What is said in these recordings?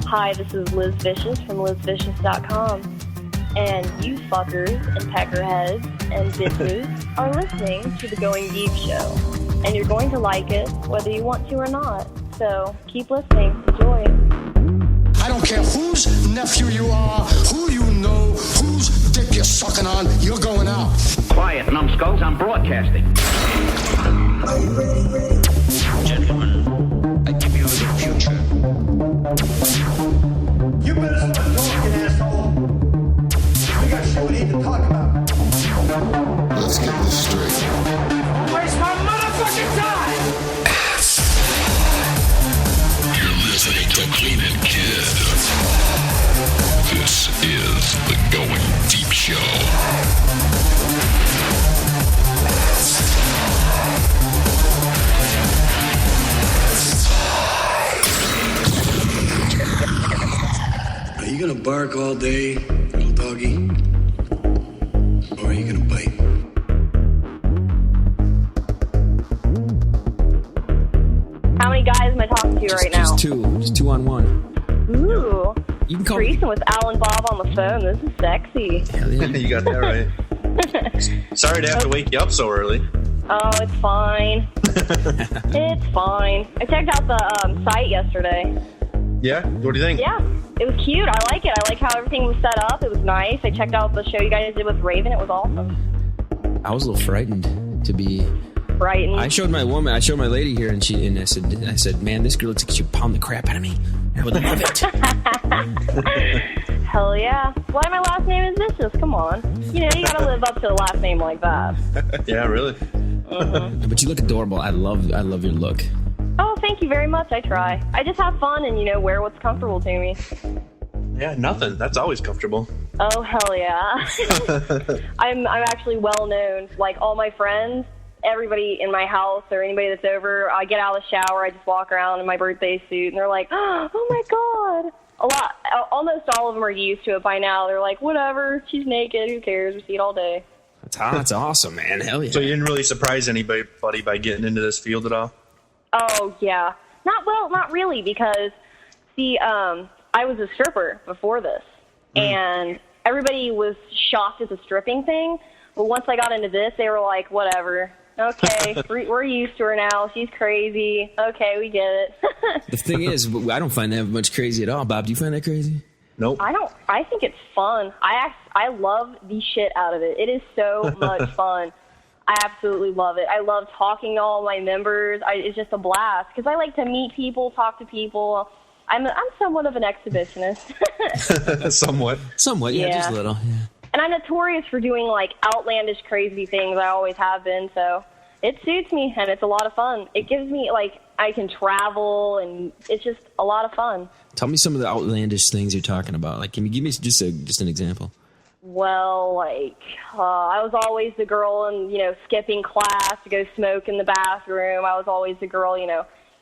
Hi, this is Liz Vicious from LizVicious.com. And you fuckers and peckerheads and bitches are listening to the Goin Deep Show. And you're going to like it whether you want to or not. So keep listening. Enjoy. I don't care whose nephew you are, who you know, whose dick you're sucking on, you're going out. Quiet, numbskulls, I'm broadcasting. Are you ready? Gentlemen, I give you the future. You better start talking, asshole. We got shit we need to talk about. Let's get this straight. Don't waste my motherfucking time! You're listening to Clean and Kid. This is the Goin Deep Show. Are you gonna bark all day, little doggy? Or are you gonna bite? How many guys am I talking to right now? Just two on one. Ooh. You can call me. Threesome with Alan Bob on the phone. This is sexy. Hell yeah. You got that right. Sorry to have to wake you up so early. Oh, it's fine. It's fine. I checked out the site yesterday. Yeah? What do you think? Yeah, it was cute. I like it. I like how everything was set up. It was nice. I checked out the show you guys did with Raven. It was awesome. I was a little frightened to be. Frightened. I showed my lady here, and I said, man, this girl looks like she'd pound the crap out of me. I would love it. Hell yeah. Why my last name is Vicious? Come on. You know, you gotta live up to a last name like that. Yeah, really? But you look adorable. I love your look. Oh, thank you very much. I try. I just have fun and, wear what's comfortable to me. Yeah, nothing. That's always comfortable. Oh, hell yeah. I'm actually well known. Like, all my friends, everybody in my house or anybody that's over, I get out of the shower, I just walk around in my birthday suit, and they're like, oh my God. Almost all of them are used to it by now. They're like, whatever, she's naked, who cares, we see it all day. That's awesome, man. Hell yeah. So you didn't really surprise anybody by getting into this field at all? Oh, yeah. Not really, because, see, I was a stripper before this, and everybody was shocked at the stripping thing, but once I got into this, they were like, whatever. Okay, we're used to her now. She's crazy. Okay, we get it. The thing is, I don't find that much crazy at all. Bob, do you find that crazy? Nope. I think it's fun. I love the shit out of it. It is so much fun. I absolutely love it. I love talking to all my members. It's just a blast because I like to meet people, talk to people. I'm somewhat of an exhibitionist. Somewhat, yeah, just a little. Yeah. And I'm notorious for doing, like, outlandish, crazy things. I always have been, so it suits me, and it's a lot of fun. It gives me, like, I can travel, and it's just a lot of fun. Tell me some of the outlandish things you're talking about. Like, can you give me just an example? Well, like, I was always the girl in, skipping class to go smoke in the bathroom. I was always the girl,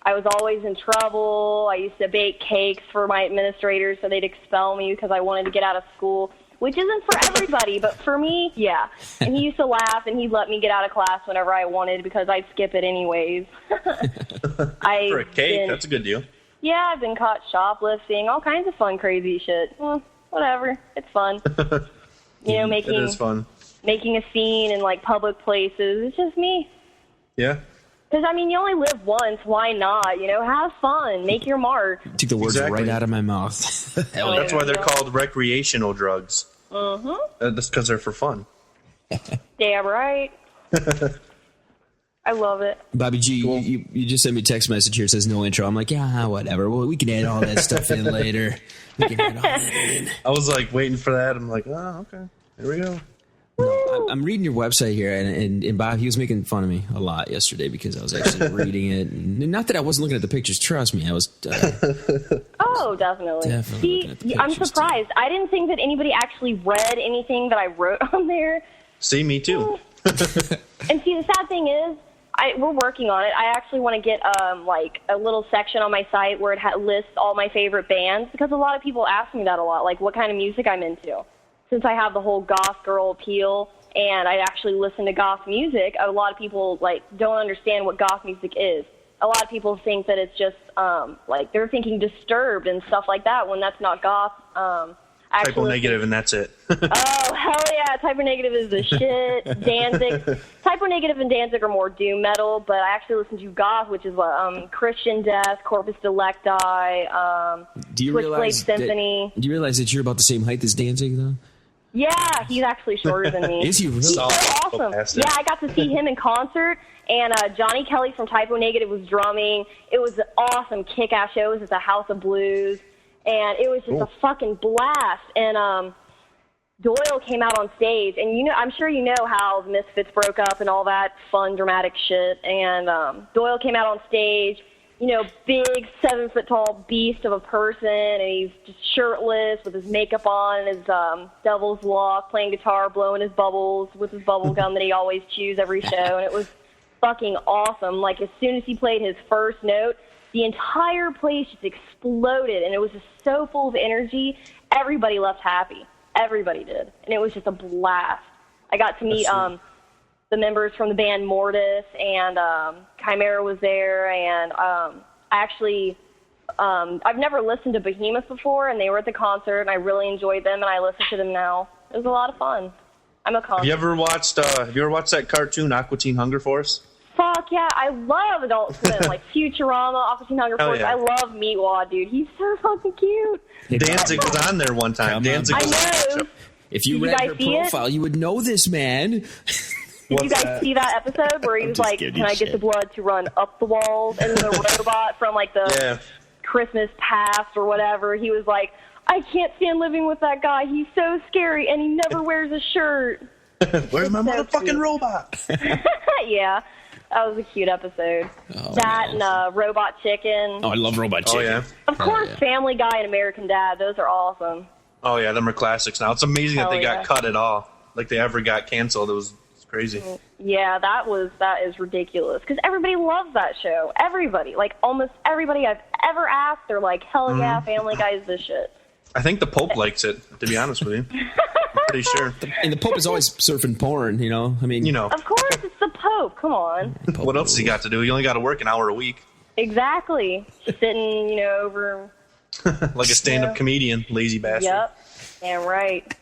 I was always in trouble. I used to bake cakes for my administrators so they'd expel me because I wanted to get out of school. Which isn't for everybody, but for me, yeah. And he used to laugh, and he'd let me get out of class whenever I wanted because I'd skip it anyways. For a cake, that's a good deal. Yeah, I've been caught shoplifting, all kinds of fun, crazy shit. Well, whatever. It's fun. It is fun. Making a scene in, like, public places. It's just me. Yeah. Because, you only live once. Why not? Have fun. Make your mark. You took the words right out of my mouth. That's why they're called recreational drugs. Mm-hmm. That's because they're for fun. Damn right. I love it. Bobby G, cool. you just sent me a text message here. It says no intro. I'm like, yeah, whatever. Well, we can add all that stuff in later. We can add all that in. I was like waiting for that. I'm like, oh, okay. Here we go. No, I'm reading your website here, and Bob, he was making fun of me a lot yesterday because I was actually reading it. And not that I wasn't looking at the pictures. Trust me, I was. Oh, definitely. See, I'm surprised. I didn't think that anybody actually read anything that I wrote on there. See, me too. And see, the sad thing is, we're working on it. I actually want to get like a little section on my site where it lists all my favorite bands because a lot of people ask me that a lot, like what kind of music I'm into. Since I have the whole goth girl appeal and I actually listen to goth music, a lot of people don't understand what goth music is. a lot of people think that it's just like they're thinking Disturbed and stuff like that when that's not goth. Typo Negative, and that's it. Oh, hell yeah. Typo Negative is the shit. Danzig. Typo Negative and Danzig are more doom metal, but I actually listen to goth, which is Christian Death, Corpus Delicti, Switchblade Symphony. Do you realize that you're about the same height as Danzig, though? Yeah, he's actually shorter than me. Is he really? He's so awesome. Yeah, I got to see him in concert, and Johnny Kelly from Typo Negative was drumming. It was an awesome kick-ass show. It was at the House of Blues. And it was just a fucking blast. And Doyle came out on stage, and I'm sure you know how the Misfits broke up and all that fun, dramatic shit. And Doyle came out on stage, big 7-foot-tall beast of a person, and he's just shirtless with his makeup on and his devil's lock, playing guitar, blowing his bubbles with his bubble gum that he always chews every show. And it was fucking awesome. Like, as soon as he played his first note, the entire place just exploded, and it was just so full of energy. Everybody left happy. Everybody did. And it was just a blast. I got to meet the members from the band Mortis, and Chimera was there, and I've never listened to Behemoth before, and they were at the concert, and I really enjoyed them, and I listen to them now. It was a lot of fun. I'm a concert. Have you ever watched that cartoon, Aqua Teen Hunger Force? Fuck yeah, I love Adult Swim, like Futurama, Aqua Teen Hunger Force. Yeah. I love Meatwad, dude. He's so fucking cute. Danzig was on there one time. Danzig was on the show. If you read her profile, you would know this man. Did you guys see that episode where he was like, can I get the blood to run up the walls? And then the robot from like the Christmas past or whatever, he was like, I can't stand living with that guy. He's so scary, and he never wears a shirt. Where's my motherfucking robot? Yeah. That was a cute episode. Oh, that man. And Robot Chicken. Oh, I love Robot Chicken. Oh, yeah. Of course, Family Guy and American Dad. Those are awesome. Oh, yeah, them are classics now. It's amazing that they got cut at all. Like, they ever got canceled. It's crazy. Yeah, that is ridiculous. Because everybody loves that show. Everybody. Like, almost everybody I've ever asked, they're like, hell yeah, Family Guy is the shit. I think the Pope likes it, to be honest with you. I'm pretty sure. And the Pope is always surfing porn, I mean, Of course, it's the Pope. Come on. What else has he got to do? He only got to work an hour a week. Exactly. Sitting, over. Like a stand-up comedian, lazy bastard. Yep. Damn right.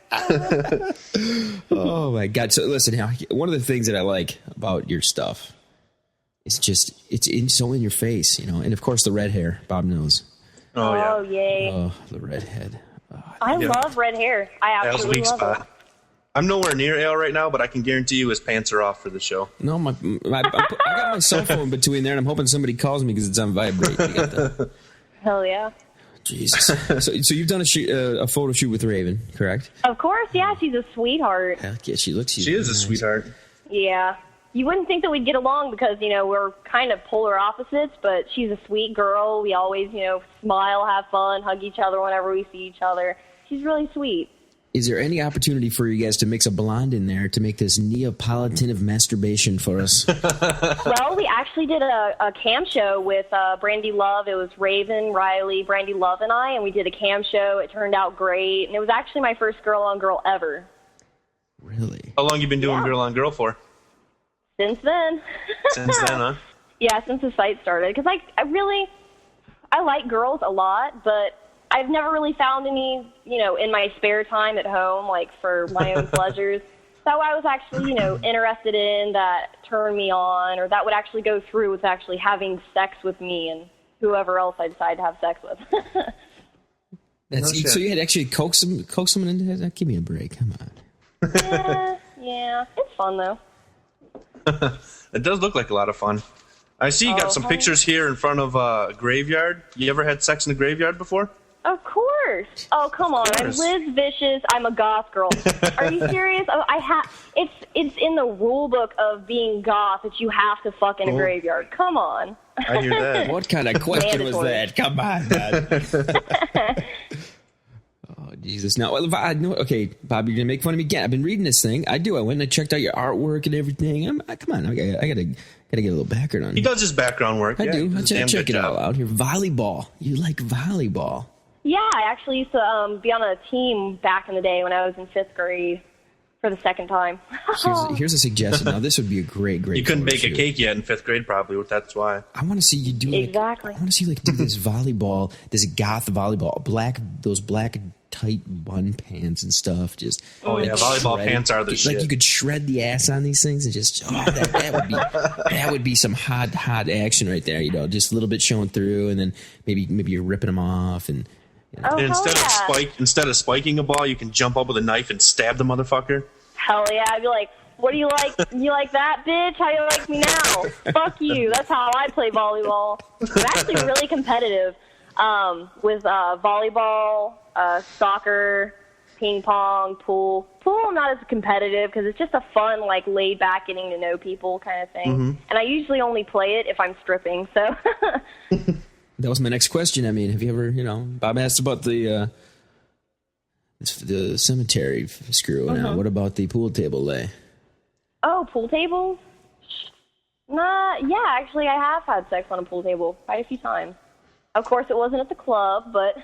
Oh, my God. So, listen, one of the things that I like about your stuff is just, it's so in your face, And, of course, the red hair. Bob knows. Oh, yeah. Oh, yay. Oh, the redhead. I love red hair. I absolutely love it. I'm nowhere near Ale right now, but I can guarantee you his pants are off for the show. No, I got my cell phone between there, and I'm hoping somebody calls me because it's on vibrate. Hell yeah. Jesus. So you've done a photo shoot with Raven, correct? Of course, yeah. She's a sweetheart. Heck yeah, she looks. She is a sweetheart. Yeah. You wouldn't think that we'd get along because, we're kind of polar opposites, but she's a sweet girl. We always, smile, have fun, hug each other whenever we see each other. She's really sweet. Is there any opportunity for you guys to mix a blonde in there to make this Neapolitan of masturbation for us? Well, we actually did a cam show with Brandy Love. It was Raven, Riley, Brandy Love, and I, and we did a cam show. It turned out great, and it was actually my first girl-on-girl ever. Really? How long you been doing girl-on-girl for? Since then. Since then, huh? Yeah, since the site started. Because I like girls a lot, but I've never really found any, in my spare time at home, like for my own pleasures. So I was actually, interested in that turned me on, or that would actually go through with actually having sex with me and whoever else I decide to have sex with. So you had actually coax them into that? Give me a break. Come on. Yeah. It's fun, though. It does look like a lot of fun. I see you got some pictures here in front of a graveyard. You ever had sex in a graveyard before? Of course. Oh, come on. I'm Liz Vicious. I'm a goth girl. Are you serious? It's in the rule book of being goth that you have to fuck in a graveyard. Come on. I hear that. What kind of question was that? Come on, man. Oh, Jesus. Now, okay, Bob, you're going to make fun of me again. I've been reading this thing. I do. I went and I checked out your artwork and everything. Come on. I got to get a little background on you. He does his background work. I do. I check it all out here. Volleyball. You like volleyball. Yeah, I actually used to be on a team back in the day when I was in 5th grade. for the second time. Here's a suggestion. Now, this would be a great. You couldn't bake a cake yet in 5th grade, probably. That's why. I want to see you do exactly. I want to see do this volleyball, this goth volleyball, those black tight bun pants and stuff. Just volleyball pants are the shit. Like you could shred the ass on these things and just that would be some hot action right there. Just a little bit showing through, and then maybe you're ripping them off and. Oh, and instead of spiking a ball, you can jump up with a knife and stab the motherfucker. Hell yeah! I'd be like, "What do you like? You like that, bitch? How you like me now? Fuck you!" That's how I play volleyball. I'm actually really competitive with volleyball, soccer, ping pong, pool. Pool, I'm not as competitive because it's just a fun, like laid back, getting to know people kind of thing. Mm-hmm. And I usually only play it if I'm stripping. So. That was my next question. I mean, have you ever, Bob asked about the cemetery screw. Now, what about the pool table lay? Oh, pool table? Yeah, actually, I have had sex on a pool table quite a few times. Of course, it wasn't at the club, but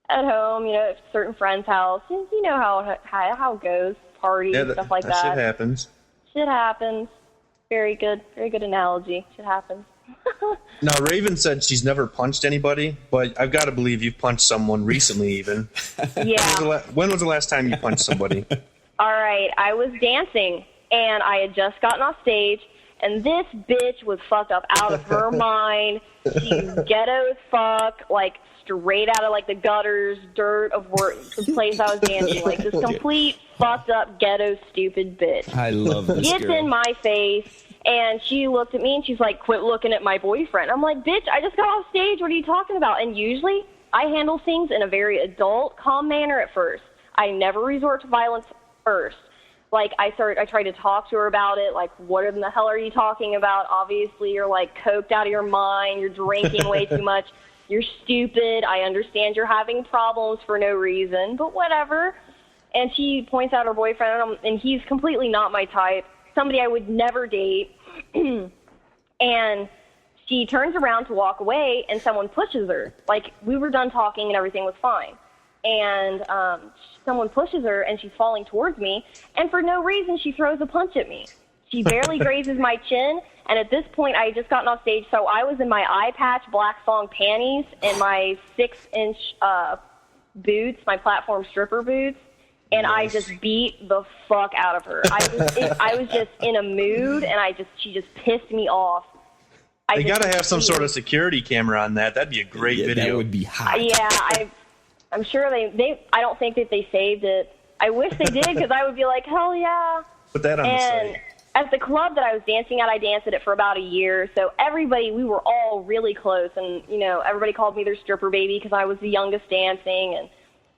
at home, at certain friends' house. You know how it goes, parties, stuff like that. Shit happens. Shit happens. Very good analogy. Shit happens. Now, Raven said she's never punched anybody, but I've got to believe you've punched someone recently, even. Yeah. When was the last time you punched somebody? All right, I was dancing, and I had just gotten off stage, and this bitch was fucked up out of her mind. She's ghetto as fuck, like straight out of like the gutters, dirt of the place I was dancing. Like this complete fucked up ghetto stupid bitch. I love this Gets girl. in my face. And she looked at me and she's like, "Quit looking at my boyfriend." I'm like, "Bitch, I just got off stage. What are you talking about?" And usually I handle things in a very adult, calm manner at first. I never resort to violence first. Like, I tried to talk to her about it. Like, what in the hell are you talking about? Obviously, you're like coked out of your mind. You're drinking way too much. You're stupid. I understand you're having problems for no reason, but whatever. And she points out her boyfriend, and he's completely not my type. Somebody I would never date. And she turns around to walk away, and someone pushes her. Like, we were done talking and everything was fine. And someone pushes her, and she's falling towards me, and for no reason she throws a punch at me. She barely grazes my chin, and at this point I had just gotten off stage, so I was in my eye patch black thong panties and my 6-inch boots, my platform stripper boots. And I just beat the fuck out of her. I was just in a mood, and she just pissed me off. They got to have some sort of security camera on that. That'd be a great video. That would be hot. Yeah, I'm sure they. I don't think that they saved it. I wish they did, because I would be like, hell yeah. Put that on the site. At the club that I was dancing at, I danced at it for about a year. So we were all really close, and everybody called me their stripper baby because I was the youngest dancing, and.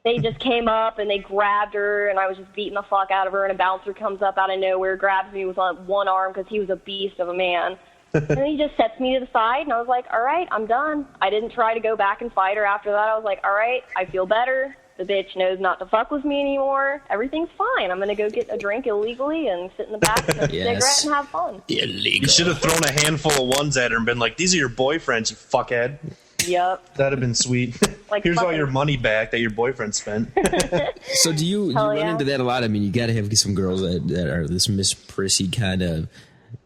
They just came up and they grabbed her, and I was just beating the fuck out of her, and a bouncer comes up out of nowhere, grabs me with one arm because he was a beast of a man. And then he just sets me to the side, and I was like, all right, I'm done. I didn't try to go back and fight her after that. I was like, all right, I feel better. The bitch knows not to fuck with me anymore. Everything's fine. I'm going to go get a drink illegally and sit in the back and smoke a cigarette and have fun. Illegal. You should have thrown a handful of ones at her and been like, these are your boyfriends, you fuckhead. Yep. That'd have been sweet. Like here's all your money back that your boyfriend spent. So do you run into that a lot? I mean, you got to have some girls that are this Miss Prissy kind of.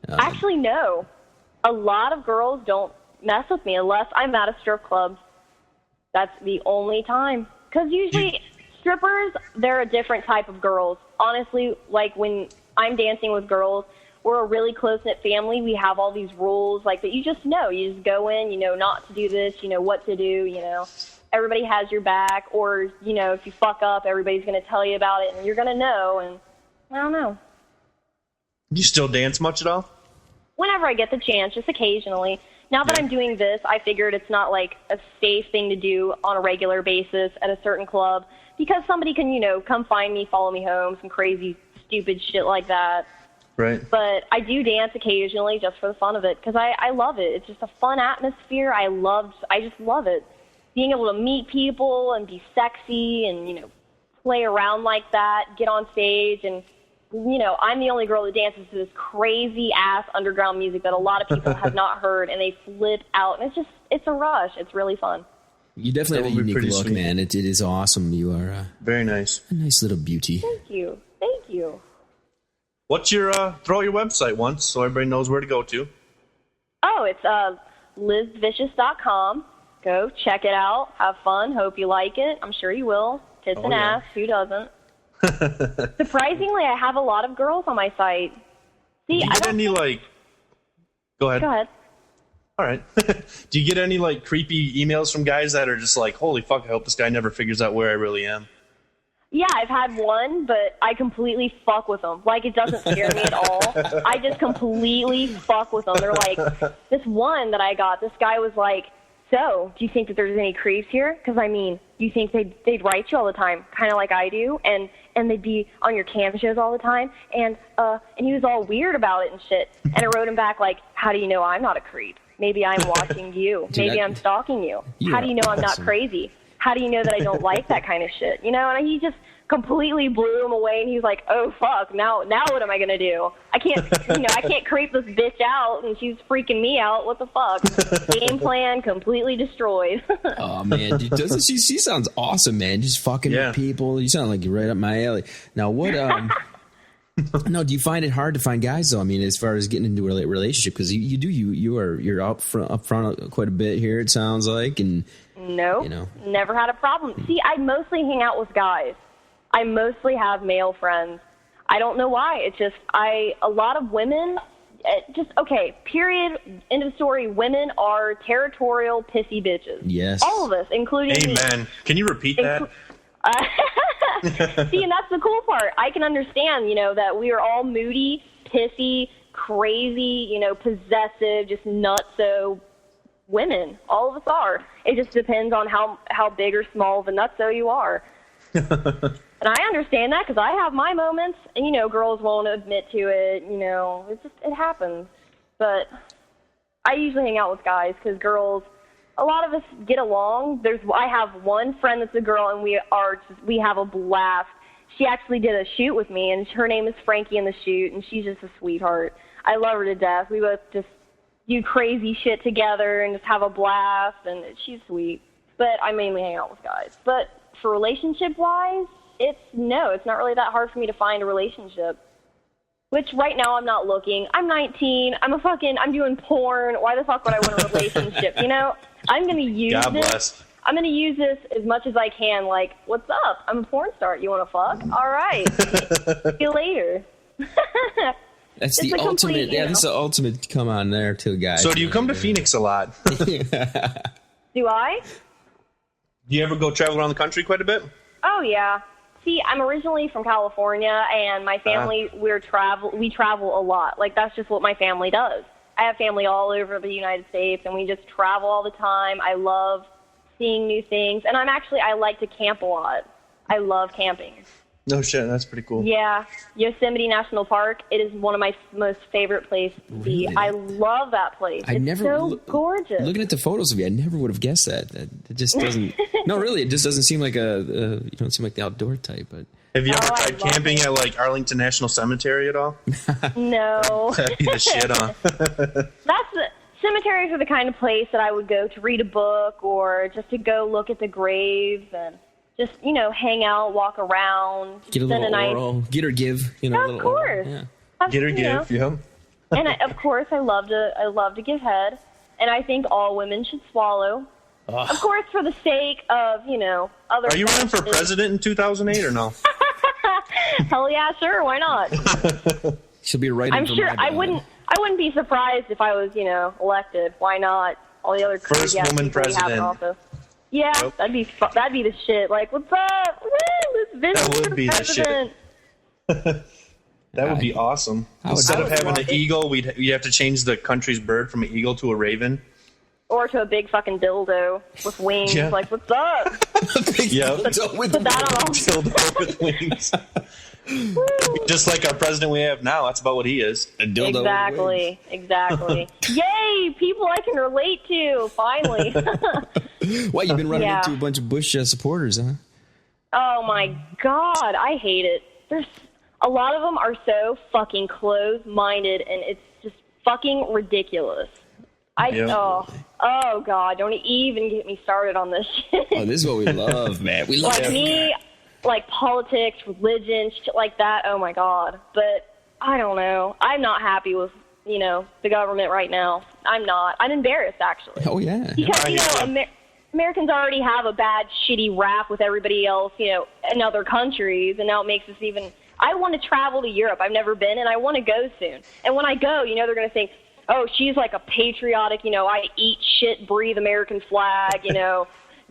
Actually, no. A lot of girls don't mess with me unless I'm at a strip club. That's the only time. Because usually strippers, they're a different type of girls. Honestly, like when I'm dancing with girls, we're a really close-knit family. We have all these rules like that you just know. You just go in, you know not to do this, you know what to do, Everybody has your back, or, if you fuck up, everybody's going to tell you about it, and you're going to know, and I don't know. You still dance much at all? Whenever I get the chance, just occasionally. Now that I'm doing this, I figured it's not like a safe thing to do on a regular basis at a certain club, because somebody can, come find me, follow me home, some crazy, stupid shit like that. Right. But I do dance occasionally just for the fun of it, because I love it. It's just a fun atmosphere. I just love it. Being able to meet people and be sexy and, play around like that, get on stage, and, I'm the only girl that dances to this crazy-ass underground music that a lot of people have not heard, and they flip out. And it's a rush. It's really fun. You definitely have a unique look, sweet. Man. It is awesome. You are very nice. A nice little beauty. Thank you. Thank you. What's your throw out your website once so everybody knows where to go to? Oh, it's lizvicious.com. Go check it out. Have fun. Hope you like it. I'm sure you will. Tits and ass. Who doesn't? Surprisingly, I have a lot of girls on my site. See, do you get any like? Go ahead. Go ahead. All right. Do you get any like creepy emails from guys that are just like, "Holy fuck! I hope this guy never figures out where I really am." Yeah, I've had one, but I completely fuck with them. Like, it doesn't scare me at all. I just completely fuck with them. They're like, this one that I got, this guy was like, so, do you think that there's any creeps here? Because, I mean, you think they'd write you all the time, kind of like I do, and they'd be on your cam shows all the time, and he was all weird about it and shit. And I wrote him back like, how do you know I'm not a creep? Maybe I'm watching you. Maybe I'm stalking you. How do you know I'm not crazy? How do you know that I don't like that kind of shit? You know, and he just completely blew him away, and he was like, oh, fuck, now what am I going to do? I can't creep this bitch out, and she's freaking me out. What the fuck? Game plan completely destroyed. Oh, man, dude, doesn't she sounds awesome, man. Just fucking with people. You sound like you're right up my alley. Now, what, no, do you find it hard to find guys, though? I mean, as far as getting into a relationship, because you're up front quite a bit here, it sounds like, and... No, never had a problem. See, I mostly hang out with guys. I mostly have male friends. I don't know why. It's just a lot of women, period, end of story. Women are territorial, pissy bitches. Yes. All of us, including me. Amen. Can you repeat that? See, and that's the cool part. I can understand, that we are all moody, pissy, crazy, possessive, just nutso women. All of us are. It just depends on how big or small of a nutso you are. And I understand that because I have my moments, and girls won't admit to it. It happens. But I usually hang out with guys because girls, a lot of us get along. I have one friend that's a girl, and we have a blast. She actually did a shoot with me, and her name is Frankie in the shoot, and she's just a sweetheart. I love her to death. We both just do crazy shit together and just have a blast, and she's sweet. But I mainly hang out with guys. But for relationship-wise, it's not really that hard for me to find a relationship. Which right now I'm not looking. I'm 19. I'm doing porn. Why the fuck would I want a relationship? I'm going to use God bless. I'm going to use this as much as I can. Like, what's up? I'm a porn star. You want to fuck? All right. See you later. That's the ultimate. Yeah, this is the ultimate come on there too, guys. So do you come to Phoenix a lot? Do I? Do you ever go travel around the country quite a bit? Oh, yeah. See, I'm originally from California, and my family, we travel a lot. Like, that's just what my family does. I have family all over the United States, and we just travel all the time. I love seeing new things, and I like to camp a lot. I love camping. No shit, that's pretty cool. Yeah, Yosemite National Park, it is one of my most favorite places to be. Really? I love that place. It's so gorgeous. Looking at the photos of you, I never would have guessed that. It just doesn't... No, really, it just doesn't seem like you don't seem like the outdoor type, but... Have you ever tried camping at, like, Arlington National Cemetery at all? No. That'd be the shit, huh? Cemeteries are the kind of place that I would go to read a book or just to go look at the graves and... Just, hang out, walk around. Get a little oral. Get or give. Of course. Yeah. Get or give, yeah. And of course, I love to give head. And I think all women should swallow. Ugh. Of course, for the sake of, other... Are you running for president in 2008 or no? Hell yeah, sure. Why not? She'll be right. I'm sure I wouldn't be surprised if I was, elected. Why not? All the other first woman president. Yeah, nope. that'd be the shit. Like, what's up? Woo, that would be the shit. That would be awesome. Instead of having an eagle, we'd have to change the country's bird from an eagle to a raven. Or to a big fucking dildo with wings. Yeah. Like, what's up? Yeah, put that on dildo with wings. Just like our president we have now. That's about what he is. A dildo Exactly. Yay! People I can relate to. Finally. Why, you've been running into a bunch of Bush supporters, huh? Oh my God, I hate it. There's a lot of them are so fucking closed-minded, and it's just fucking ridiculous. Oh, God, don't even get me started on this shit. Oh, this is what we love, man. We love like me, like politics, religion, shit like that. Oh, my God. But I don't know. I'm not happy with, the government right now. I'm not. I'm embarrassed, actually. Oh, yeah. Because, Americans already have a bad, shitty rap with everybody else, in other countries, and now it makes us even... I want to travel to Europe. I've never been, and I want to go soon. And when I go, they're going to think, oh, she's like a patriotic, I eat shit, breathe American flag,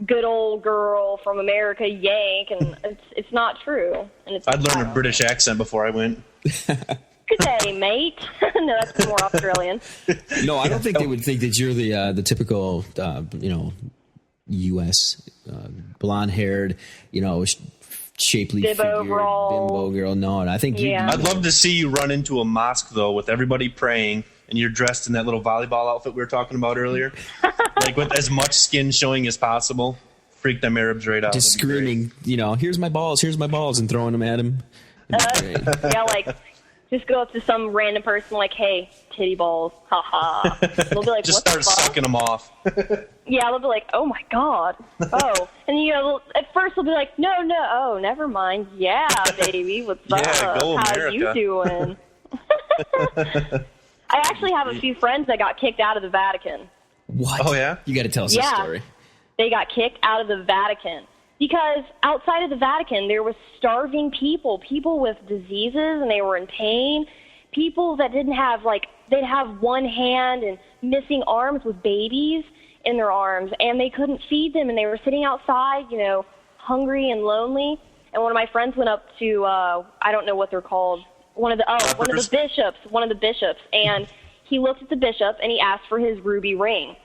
good old girl from America, yank, and it's not true. And I'd learn a British accent before I went. Good day, mate. No, that's more Australian. No, I don't think they would think that you're the typical, U.S. Blonde-haired, shapely Bimbo figure, girl. bimbo girl. No, I think I'd love to see you run into a mosque, though, with everybody praying, and you're dressed in that little volleyball outfit we were talking about earlier. Like, with as much skin showing as possible. Freak them Arabs right out. Just screaming, here's my balls, and throwing them at him. Yeah, like, just go up to some random person like, hey, titty balls, haha. They'll be like, just what start sucking them off. Yeah, they'll be like, oh my God. Oh. And at first they'll be like, no, oh, never mind. Yeah, baby, what's up? Go How America. you doing? I actually have a few friends that got kicked out of the Vatican. What? Oh, yeah? You got to tell us a story. They got kicked out of the Vatican. Because outside of the Vatican, there was starving people with diseases, and they were in pain. People that didn't have, they'd have one hand and missing arms with babies in their arms, and they couldn't feed them, and they were sitting outside, hungry and lonely. And one of my friends went up to, I don't know what they're called, one of the bishops, and he looked at the bishop, and he asked for his ruby ring.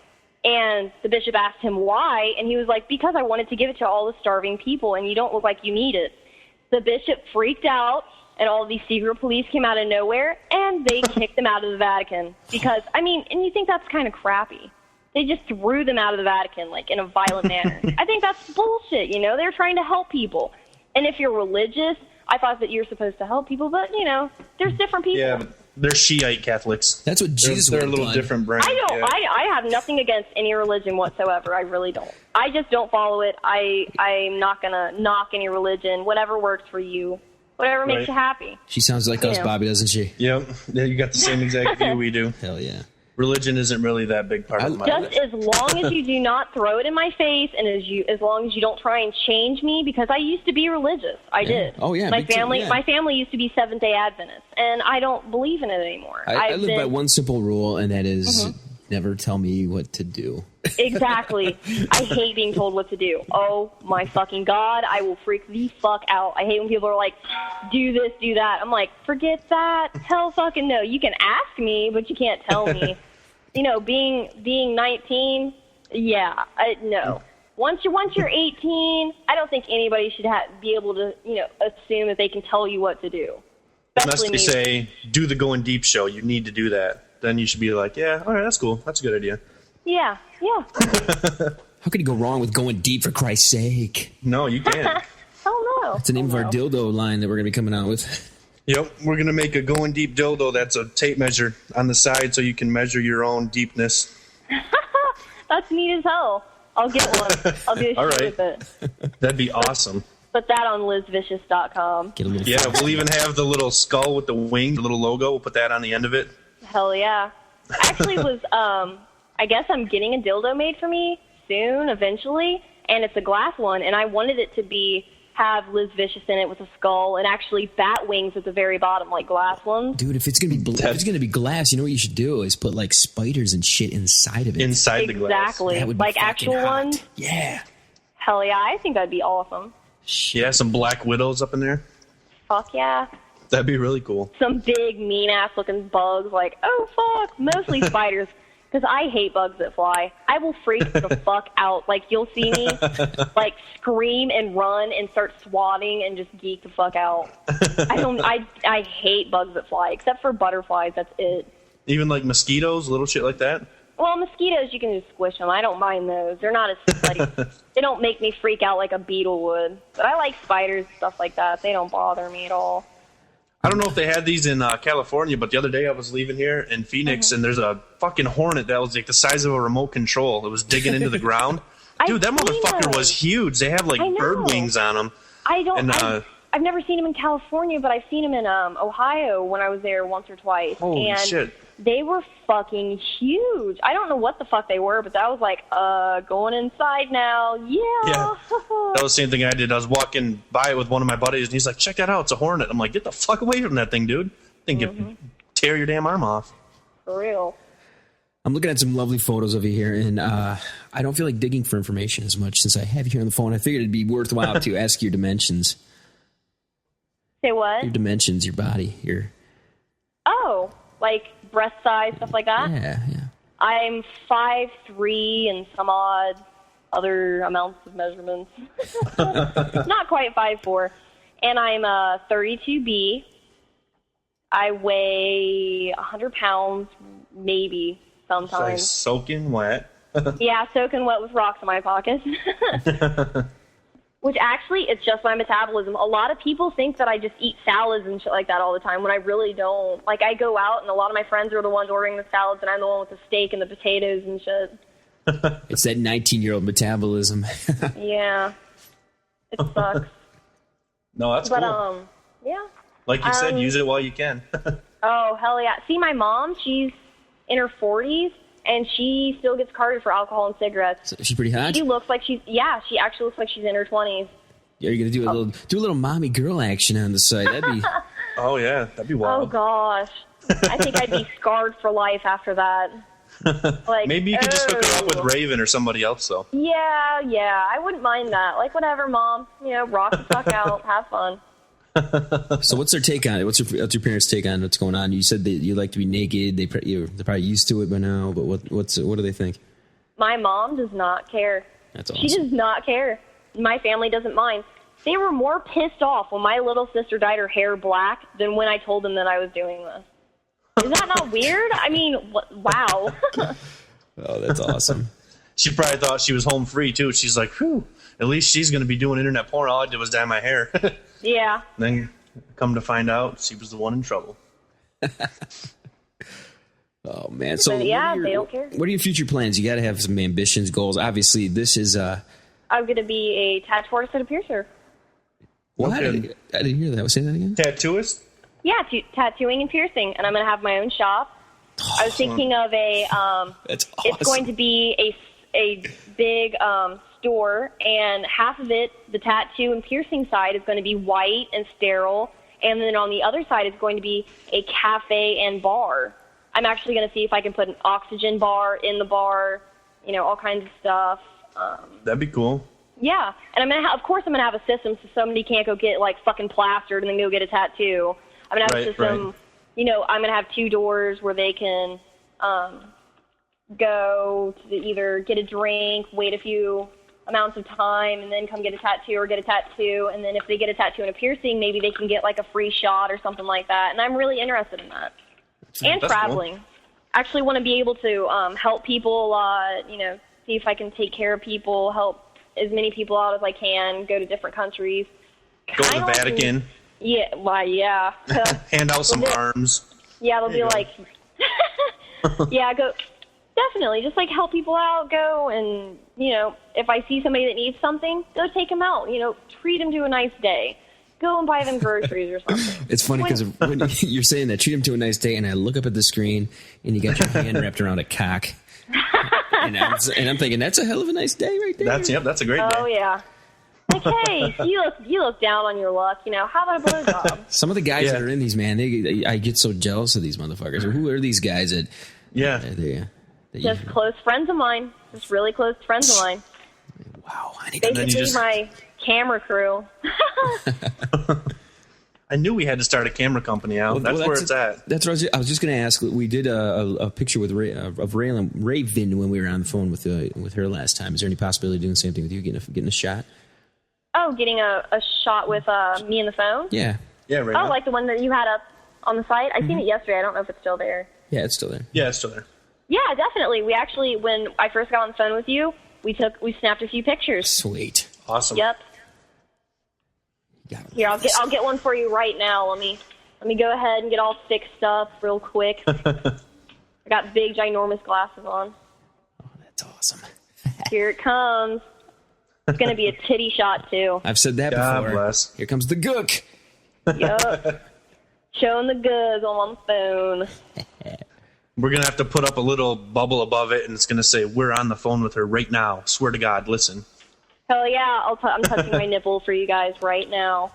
And the bishop asked him why, and he was like, because I wanted to give it to all the starving people, and you don't look like you need it. The bishop freaked out, and all of these secret police came out of nowhere, and they kicked them out of the Vatican. Because, and you think that's kind of crappy. They just threw them out of the Vatican, in a violent manner. I think that's bullshit, They're trying to help people. And if you're religious, I thought that you're supposed to help people, but, there's different people. Yeah, they're Shiite Catholics. That's what Jesus They're a would have little done. different brand. I have nothing against any religion whatsoever. I really don't. I just don't follow it. I'm not going to knock any religion. Whatever works for you. Whatever makes you happy. She sounds like us, Bobby, doesn't she? Yep. You got the same exact view we do. Hell yeah. Religion isn't really that big part of my life. Just as long as you do not throw it in my face, and as long as you don't try and change me, because I used to be religious. I did. Oh yeah. My family used to be Seventh-day Adventists, and I don't believe in it anymore. I live by one simple rule, and that is never tell me what to do. Exactly. I hate being told what to do. Oh my fucking God, I will freak the fuck out. I hate when people are like, do this, do that. I'm like, forget that. Hell fucking no. You can ask me, but you can't tell me. Being 19, no. Once you're 18, I don't think anybody should be able to, assume that they can tell you what to do. Unless they say, do the Goin Deep Show, you need to do that. Then you should be like, yeah, all right, that's cool. That's a good idea. Yeah. How could you go wrong with going deep, for Christ's sake? No, you can't. Oh, no. It's the name of our dildo line that we're going to be coming out with. Yep, we're going to make a Goin Deep dildo that's a tape measure on the side so you can measure your own deepness. That's neat as hell. I'll get one. I'll do a All shit right. with it. That'd be awesome. Put that on LizVicious.com. Get a little Yeah, we'll even have the little skull with the wing, the little logo. We'll put that on the end of it. Hell yeah. Actually I guess I'm getting a dildo made for me soon, eventually, and it's a glass one, and I wanted it to have Liz Vicious in it with a skull and actually bat wings at the very bottom, like glass ones. Dude, if it's gonna be glass, you know what you should do is put spiders and shit inside of it. Inside the glass. Exactly. That would be actual hot. ones. Yeah. Hell yeah, I think that'd be awesome. Yeah, some black widows up in there. Fuck yeah. That'd be really cool. Some big, mean-ass looking bugs, oh, fuck. Mostly spiders, because I hate bugs that fly. I will freak the fuck out. You'll see me, scream and run and start swatting and just geek the fuck out. I hate bugs that fly, except for butterflies. That's it. Even mosquitoes, little shit like that? Well, mosquitoes, you can just squish them. I don't mind those. They're not as, they don't make me freak out like a beetle would. But I like spiders and stuff like that. They don't bother me at all. I don't know if they had these in California, but the other day I was leaving here in Phoenix, and there's a fucking hornet that was like the size of a remote control. It was digging into the ground. Dude, that motherfucker was huge. They have like bird wings on them. I've never seen them in California, but I've seen them in Ohio when I was there once or twice. Holy shit. They were fucking huge. I don't know what the fuck they were, but that was like, going inside now. Yeah. That was the same thing I did. I was walking by it with one of my buddies, and he's like, check that out. It's a hornet. I'm like, get the fuck away from that thing, dude. I think you tear your damn arm off. For real. I'm looking at some lovely photos of you here, and I don't feel like digging for information as much since I have you here on the phone. I figured it'd be worthwhile to ask your dimensions. Say what? Your dimensions, your body, your... Oh, like breast size, stuff like that? Yeah. I'm 5'3" and some odd other amounts of measurements. Not quite 5'4". And I'm 32B. I weigh 100 pounds, maybe, sometimes. Like soaking wet. Yeah, soaking wet with rocks in my pockets. Which actually, it's just my metabolism. A lot of people think that I just eat salads and shit like that all the time, when I really don't. Like, I go out, and a lot of my friends are the ones ordering the salads, and I'm the one with the steak and the potatoes and shit. It's that 19-year-old metabolism. Yeah. It sucks. No, that's cool. Yeah. Like you said, use it while you can. Oh, hell yeah. See, my mom, she's in her 40s, and she still gets carded for alcohol and cigarettes. So she's pretty hot? She looks like she actually looks like she's in her 20s. Yeah, you're going to do a little mommy girl action on the side. That'd be... Oh, yeah. That'd be wild. Oh, gosh. I think I'd be scarred for life after that. Like, maybe you could just hook her up with Raven or somebody else, though. Yeah. I wouldn't mind that. Like, whatever, Mom. Rock the fuck out. Have fun. So what's their take on it? What's your parents' take on what's going on? You said that you like to be naked. They're probably used to it by now, but what do they think? My mom does not care. That's awesome. She does not care. My family doesn't mind. They were more pissed off when my little sister dyed her hair black than when I told them that I was doing this. Is that not weird? I mean, wow. Oh, that's awesome. She probably thought she was home free, too. She's like, whew, at least she's going to be doing internet porn. All I did was dye my hair. Yeah. Then come to find out, she was the one in trouble. Oh, man. So they don't care. What are your future plans? You got to have some ambitions, goals. Obviously, this is... I'm going to be a tattoo artist and a piercer. What? I didn't hear that. Say that again? Tattooist? Yeah, tattooing and piercing. And I'm going to have my own shop. Awesome. I was thinking of a... That's awesome. It's going to be a big... store, and half of it, the tattoo and piercing side, is going to be white and sterile, and then on the other side is going to be a cafe and bar. I'm actually going to see if I can put an oxygen bar in the bar, all kinds of stuff. That'd be cool. Yeah, and I'm gonna of course I'm gonna have a system so somebody can't go get like fucking plastered and then go get a tattoo. I'm gonna have a system. Right. I'm gonna have 2 doors where they can go to either get a drink, wait a few amounts of time, and then come get a tattoo or get a tattoo. And then if they get a tattoo and a piercing, maybe they can get like a free shot or something like that. And I'm really interested in that. And that's traveling. Cool. Actually want to be able to help people a lot, see if I can take care of people, help as many people out as I can, go to different countries. Go to the Vatican. Yeah, why, yeah. Hand out some arms. Yeah, they'll be like, yeah, go, definitely, just like help people out, go, and, if I see somebody that needs something, go take them out, treat them to a nice day. Go and buy them groceries or something. It's funny because when you're saying that, treat them to a nice day, and I look up at the screen, and you got your hand wrapped around a cock. And I'm thinking, that's a hell of a nice day right there. That's a great day. Oh, yeah. Like, hey, you look down on your luck, how about a blowjob? Some of the guys that are in these, man, I get so jealous of these motherfuckers. Who are these guys that... Yeah. Just close friends of mine. Just really close friends of mine. Wow. Basically my camera crew. I knew we had to start a camera company out. That's where it's at. That's what I was just going to ask. We did a picture with Raven when we were on the phone with her last time. Is there any possibility of doing the same thing with you, getting a shot? Oh, getting a shot with me in the phone? Yeah. Yeah, right. Oh, like the one that you had up on the site? I seen it yesterday. I don't know if it's still there. Yeah, it's still there. Yeah, it's still there. Yeah, definitely. We actually, when I first got on the phone with you, we snapped a few pictures. Sweet. Awesome. Yep. Here, I'll get one for you right now. Let me Let me go ahead and get all fixed up real quick. I got big, ginormous glasses on. Oh, that's awesome. Here it comes. It's going to be a titty shot, too. I've said that God before. bless. Here comes the gook. Yup. Showing the goods on my phone. We're going to have to put up a little bubble above it, and it's going to say, we're on the phone with her right now. Swear to God, listen. Hell yeah. I'm touching my nipple for you guys right now.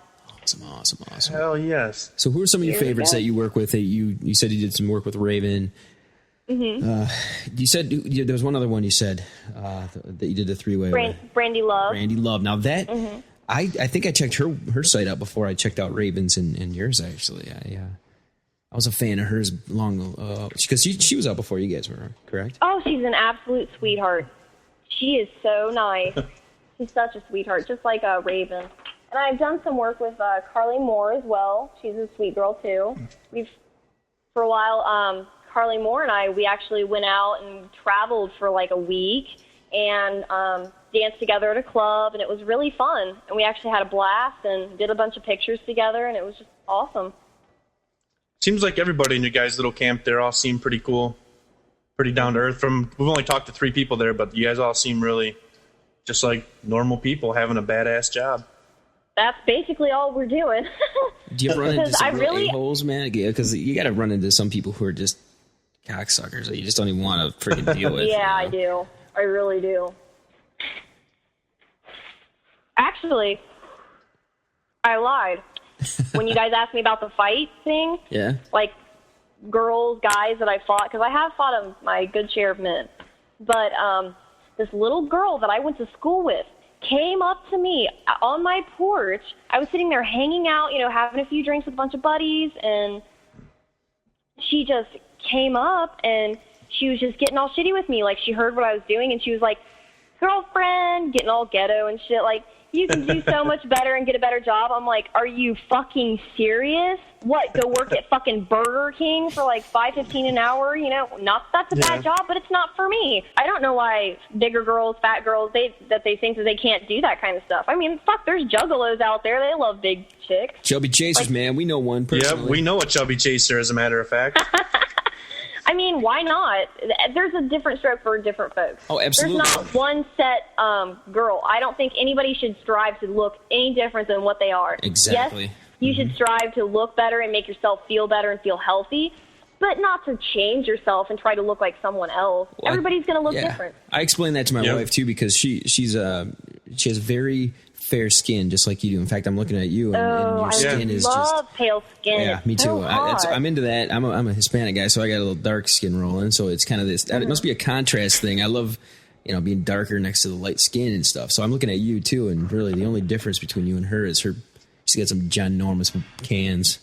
Awesome. Hell yes. So who are some of your Here we favorites go. that you work with? That you said you did some work with Raven. You said there was one other one you said that you did the three-way with. Brandy Love. Brandy Love. Now that I think I checked her site out before I checked out Raven's and yours actually. I was a fan of hers long because she was out before you guys were, correct? Oh, she's an absolute sweetheart. She is so nice. She's such a sweetheart, just like Raven. And I've done some work with Carly Moore as well. She's a sweet girl too. For a while, Carly Moore and we actually went out and traveled for like a week and danced together at a club, and it was really fun. And we actually had a blast and did a bunch of pictures together, and it was just awesome. Seems like everybody in your guys' little camp there all seem pretty cool, pretty down to earth. We've only talked to 3 people there, but you guys all seem really just like normal people having a badass job. That's basically all we're doing. Do you ever run into some Because real a-holes, man? Because you got to run into some people who are just cocksuckers that you just don't even want to freaking deal with. Yeah, I do. I really do. Actually, I lied. When you guys asked me about the fight thing, Yeah. like girls, guys that I fought, because I have fought my good share of men, but this little girl that I went to school with came up to me on my porch. I was sitting there hanging out, having a few drinks with a bunch of buddies, and she just came up and she was just getting all shitty with me. Like, she heard what I was doing, and she was like, girlfriend, getting all ghetto and shit. Like, you can do so much better and get a better job. I'm like, are you fucking serious? What, go work at fucking Burger King for like $5.15 an hour? Not that's a bad job, but it's not for me. I don't know why bigger girls, fat girls, they think that they can't do that kind of stuff. I mean, fuck, there's juggalos out there. They love big chicks. Chubby chasers, man. We know one personally. Yeah, we know a chubby chaser, as a matter of fact. I mean, why not? There's a different stroke for different folks. Oh, absolutely. There's not one set girl. I don't think anybody should strive to look any different than what they are. Exactly. Yes, you should strive to look better and make yourself feel better and feel healthy, but not to change yourself and try to look like someone else. Well, Everybody's going to look different. I explained that to my wife too, because she has very fair skin, just like you do. In fact, I'm looking at you, and your skin is I just love pale skin. Yeah, It's me too. so hot. I'm into that. I'm a Hispanic guy, so I got a little dark skin rolling. So it's kind of this. It must be a contrast thing. I love, being darker next to the light skin and stuff. So I'm looking at you too, and really the only difference between you and her is she's got some ginormous cans.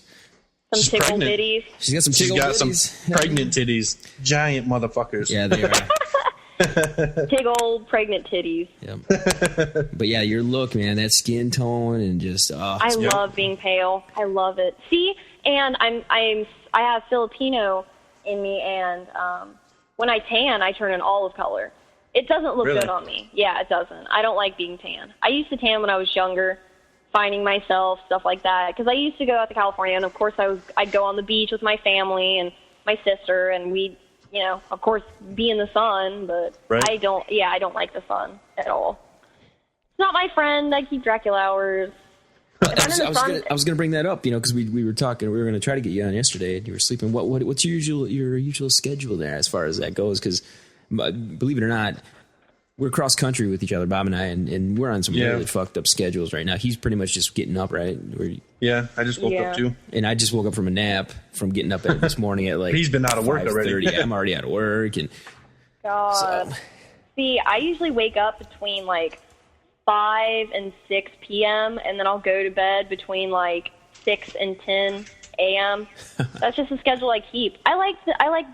Some She's tickle pregnant. bitties. She's got some She's tickle got bitties. some pregnant titties. Giant motherfuckers. Yeah, they are. Big old pregnant titties. Yep. But yeah, your look, man, that skin tone and just I love being pale. I love it. See, and I have Filipino in me, and when I tan, I turn an olive color. It doesn't look good on me. Yeah, it doesn't. I don't like being tan. I used to tan when I was younger, finding myself, stuff like that. Because I used to go out to California, and of course I'd go on the beach with my family and my sister, and we'd, of course, be in the sun. But I don't like the sun at all. It's not my friend. I keep Dracula hours. I was gonna bring that up, because we were talking. We were gonna try to get you on yesterday, and you were sleeping. What's your usual schedule there as far as that goes? Because believe it or not, we're cross country with each other, Bob and I, and we're on some really fucked up schedules right now. He's pretty much just getting up, right? Yeah, I just woke up too, and I just woke up from a nap from getting up this morning at like. He's been out of work already. I'm already out of work, and God. So. See, I usually wake up between like 5 and 6 p.m. and then I'll go to bed between like 6 and 10 a.m. That's just the schedule I keep. I like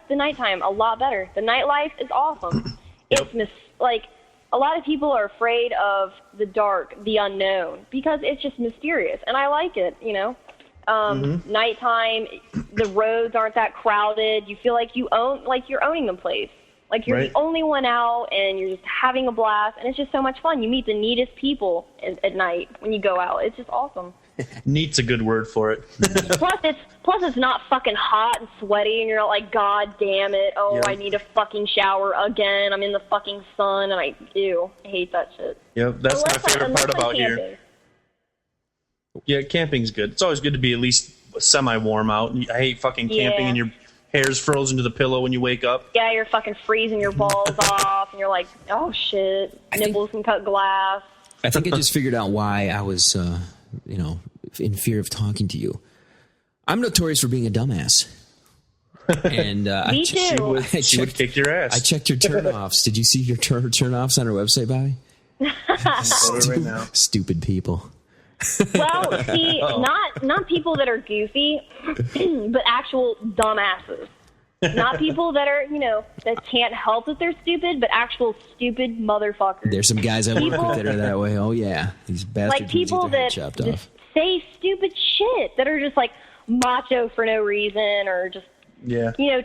the nighttime a lot better. The nightlife is awesome. It's like a lot of people are afraid of the dark, the unknown, because it's just mysterious, and I like it. Nighttime, the roads aren't that crowded. You feel like you're owning the place. Like you're the only one out, and you're just having a blast, and it's just so much fun. You meet the neatest people at night when you go out. It's just awesome. Neat's a good word for it. plus it's not fucking hot and sweaty, and you're not like, God damn it, I need a fucking shower again. I'm in the fucking sun, and I hate that shit. Yep, that's my favorite part about here. Yeah, camping's good. It's always good to be at least semi-warm out. I hate fucking camping and your hair's frozen to the pillow when you wake up. Yeah, you're fucking freezing your balls off, and you're like, oh shit, nibbles can cut glass. I think I just figured out why I was, in fear of talking to you. I'm notorious for being a dumbass. And Me too. She would kick your ass. I checked your turnoffs. Did you see your turnoffs on our website, Bobby? Right now. Stupid people. Well, see, not people that are goofy, but actual dumbasses. Not people that are, that can't help that they're stupid, but actual stupid motherfuckers. There's some guys I work with that are that way. Oh, yeah. These bastards like people get their head that chopped just off. say stupid shit, that are just like macho for no reason, or just,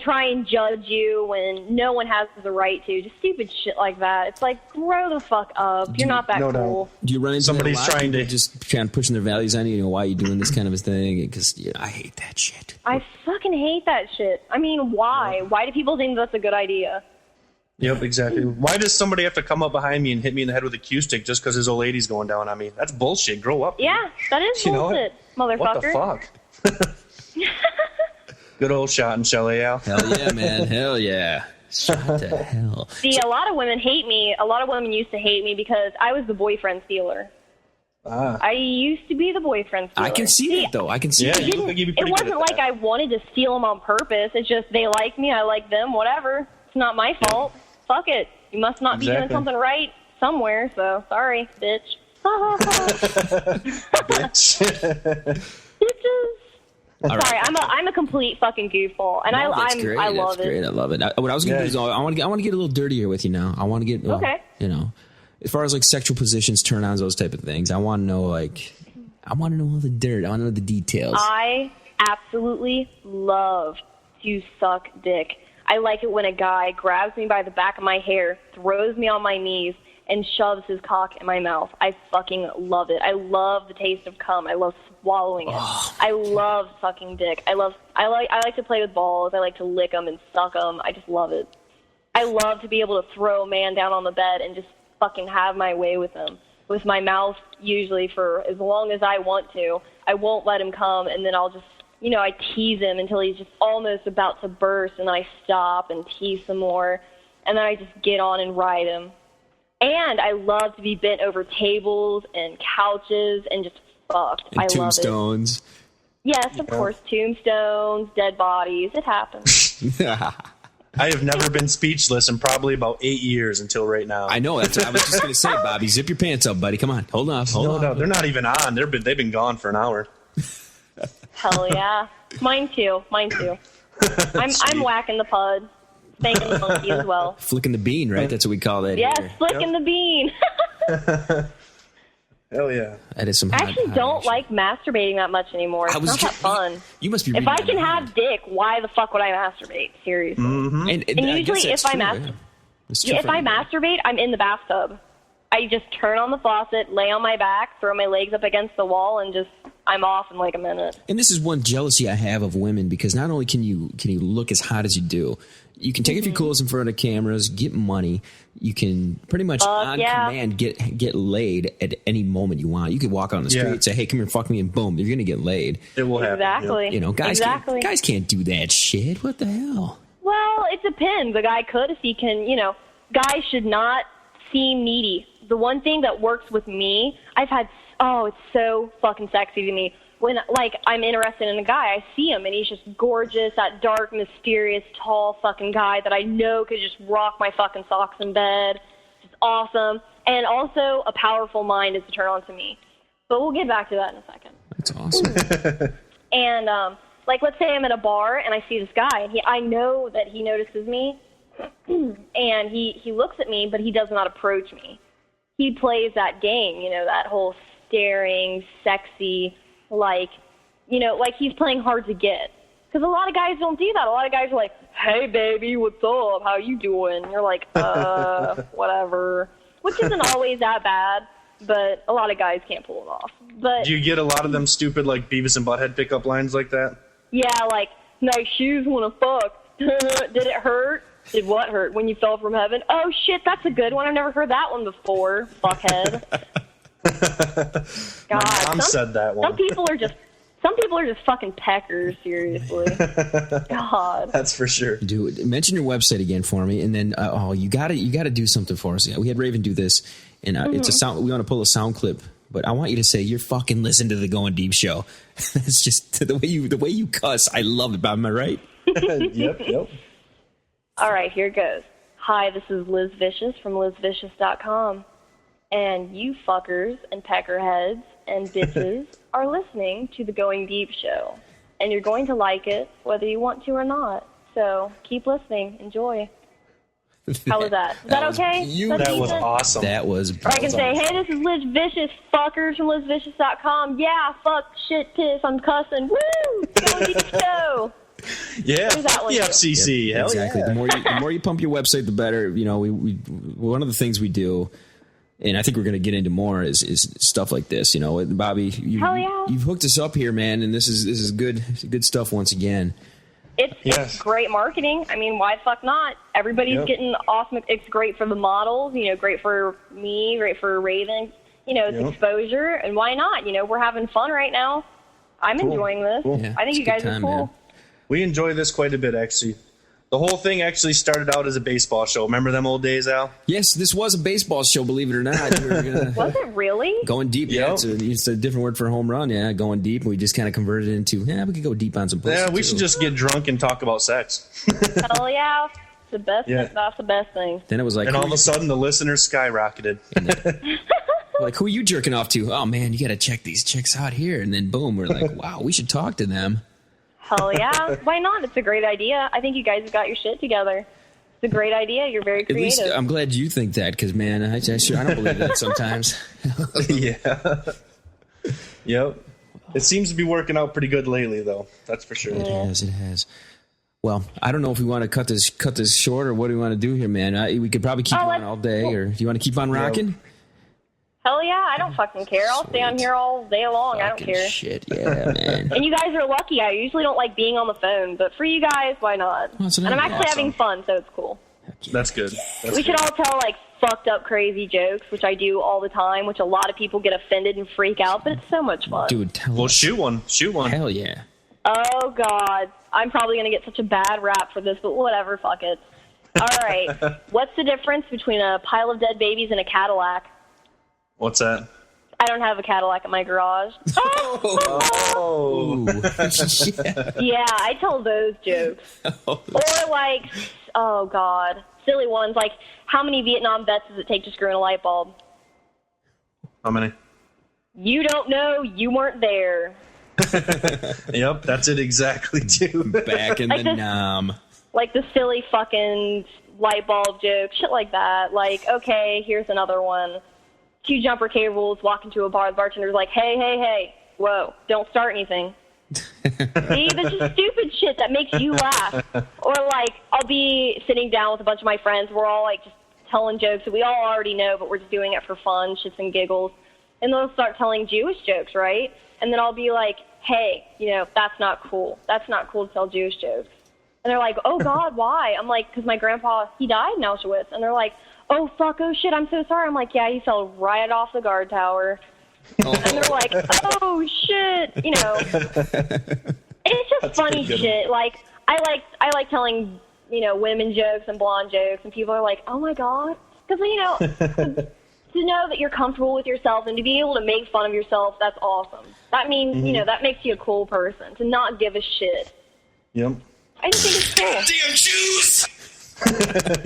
try and judge you when no one has the right to. Just stupid shit like that. It's like, grow the fuck up. You're not that cool. Do you run into somebody's trying to just kind of pushing their values on you? Why are you doing this kind of a thing? Because I hate that shit. I fucking hate that shit. I mean, why? Why do people think that's a good idea? Yep, exactly. Why does somebody have to come up behind me and hit me in the head with a cue stick just because his old lady's going down on me? That's bullshit. Grow up. Yeah, that is bullshit, motherfucker. What the fuck? Good old shot and Shelley, Al. Hell yeah, man. Hell yeah. Shot to hell. See, a lot of women hate me. A lot of women used to hate me because I was the boyfriend stealer. I used to be the boyfriend stealer. I can see that, though. I can see that. It wasn't like I wanted to steal them on purpose. It's just they like me, I like them, whatever. It's not my fault. Fuck it. You must not be doing something right somewhere, so sorry, bitch. Bitch. Bitches. All Sorry, right. I'm a complete fucking goofball, and No, that's great. I love that's it. Great. I love it. What I was going to do is I want to get a little dirtier with you now. I want to get okay. As far as like sexual positions, turn-ons, those type of things. I want to know all the dirt. I want to know the details. I absolutely love to suck dick. I like it when a guy grabs me by the back of my hair, throws me on my knees, and shoves his cock in my mouth. I fucking love it. I love the taste of cum. I love swallowing it. I love sucking dick. I like to play with balls. I like to lick them and suck them. I just love it. I love to be able to throw a man down on the bed and just fucking have my way with him. With my mouth, usually for as long as I want to. I won't let him come, and then I'll just, I tease him until he's just almost about to burst, and then I stop and tease some more, and then I just get on and ride him. And I love to be bent over tables and couches and just fucked. And I tombstones. love it. Yes, of course. Tombstones, dead bodies. It happens. I have never been speechless in probably about 8 years until right now. I know. That's what I was just going to say, Bobby. Zip your pants up, buddy. Come on. Hold on. No, they're not even on. They've been gone for an hour. Hell yeah. Mine too. I'm whacking the pud. Spanking the monkey as well. Flicking the bean, right? That's what we call that. Yes, here. flicking the bean. Hell yeah. That is some I actually don't like masturbating that much anymore. It's not that fun. You must be. If I can have dick, why the fuck would I masturbate? Seriously. Mm-hmm. And usually, if I masturbate, I'm in the bathtub. I just turn on the faucet, lay on my back, throw my legs up against the wall, and just I'm off in like a minute. And this is one jealousy I have of women, because not only can you look as hot as you do, you can take off your clothes in front of cameras, get money. You can pretty much on command get laid at any moment you want. You could walk on the street and say, "Hey, come here, fuck me," and boom, you're gonna get laid. It will happen. Exactly. Guys can't do that shit. What the hell? Well, it depends. A guy could if he can. Guys should not seem needy. The one thing that works with me, it's so fucking sexy to me. When, I'm interested in a guy, I see him, and he's just gorgeous, that dark, mysterious, tall fucking guy that I know could just rock my fucking socks in bed. Just awesome. And also, a powerful mind is a turn on to me. But we'll get back to that in a second. That's awesome. And, let's say I'm at a bar, and I see this guy, and I know that he notices me, and he looks at me, but he does not approach me. He plays that game, that whole staring, sexy, like he's playing hard to get. Because a lot of guys don't do that. A lot of guys are like, "Hey, baby, what's up? How you doing?" And you're like, whatever. Which isn't always that bad. but a lot of guys can't pull it off. But do you get a lot of them stupid like Beavis and Butthead pickup lines like that? Yeah, like, nice shoes wanna fuck. Did it hurt? Did what hurt? When you fell from heaven? Oh shit, that's a good one. I've never heard that one before. Fuckhead. God, My mom said that one. Some people are just fucking peckers. Seriously. God. That's for sure. Dude, mention your website again for me, and then you gotta do something for us. We had Raven do this, and it's a sound. We want to pull a sound clip, but I want you to say you're fucking listen to the Goin Deep Show. That's just the way you cuss. I love it. Am I right? Yep. All right, here goes. Hi, this is Liz Vicious from LizVicious.com. And you fuckers and peckerheads and bitches are listening to the Goin Deep Show. And you're going to like it whether you want to or not. So keep listening. Enjoy. How was that? Is that okay? That was awesome. That was. Or I can say, hey, this is Liz Vicious, fuckers from LizVicious.com. Yeah, fuck, shit, piss, I'm cussing. Woo! Goin Deep Show. Yeah, fuck the FCC. Yep, exactly. Yeah. The more you pump your website, the better. You know, we one of the things we do, and I think we're going to get into more is stuff like this. You know, Bobby, you've hooked us up here, man, and this is good stuff once again. It's great marketing. I mean, why the fuck not? Everybody's getting awesome. It's great for the models. You know, great for me, great for Raven. You know, it's exposure, and why not? You know, we're having fun right now. I'm enjoying this. Cool. Yeah, I think you guys are cool. Man. We enjoy this quite a bit, actually. The whole thing actually started out as a baseball show. Remember them old days, Al? Yes, this was a baseball show, believe it or not. Was it really? Going deep, yeah. It's a different word for home run, yeah, going deep. We just kind of converted it into, we could go deep on some pussy. Yeah, we should just get drunk and talk about sex. Hell yeah. The best. Yeah. That's the best thing. Then it was like... And all of a sudden, the listeners skyrocketed. Like, who are you jerking off to? Oh, man, you got to check these chicks out here. And then, boom, we're like, wow, we should talk to them. Hell yeah. Why not? It's a great idea. I think you guys have got your shit together. It's a great idea. You're very creative. At least I'm glad you think that, because, man, I don't believe that sometimes. Yeah. Yep. It seems to be working out pretty good lately, though. That's for sure. It has. Well, I don't know if we want to cut this short or what do we want to do here, man. We could probably keep on all day, or do you want to keep on rocking? Hell yeah, I don't fucking care. I'll stay on here all day long. I don't care. Shit, yeah, man. And you guys are lucky. I usually don't like being on the phone, but for you guys, why not? Well, and I'm actually having fun, so it's cool. That's good. We should all tell, like, fucked up crazy jokes, which I do all the time, which a lot of people get offended and freak out, but it's so much fun. Dude, shoot one. Hell yeah. Oh, God. I'm probably going to get such a bad rap for this, but whatever, fuck it. All right. What's the difference between a pile of dead babies and a Cadillac? What's that? I don't have a Cadillac in my garage. Oh. Yeah, I tell those jokes. Or like, oh God, silly ones like, how many Vietnam vets does it take to screw in a light bulb? How many? You don't know, you weren't there. Yep, that's it exactly, too. Back in the Nam. Like the silly fucking light bulb joke, shit like that. Like, okay, here's another one. Q jumper K rules, walk into a bar, the bartender's like, hey, whoa, don't start anything. See, this is stupid shit that makes you laugh. Or like, I'll be sitting down with a bunch of my friends, we're all like just telling jokes that we all already know, but we're just doing it for fun, shits and giggles. And they'll start telling Jewish jokes, right? And then I'll be like, hey, that's not cool. That's not cool to tell Jewish jokes. And they're like, oh God, why? I'm like, because my grandpa, he died in Auschwitz. And they're like, oh, fuck, oh, shit, I'm so sorry. I'm like, yeah, he fell right off the guard tower. Oh. And they're like, oh, shit, It's just funny shit. Like, I like telling, women jokes and blonde jokes, and people are like, oh, my God. Because, to know that you're comfortable with yourself and to be able to make fun of yourself, that's awesome. That means, that makes you a cool person, to not give a shit. Yep. I just think it's cool. Damn Jews!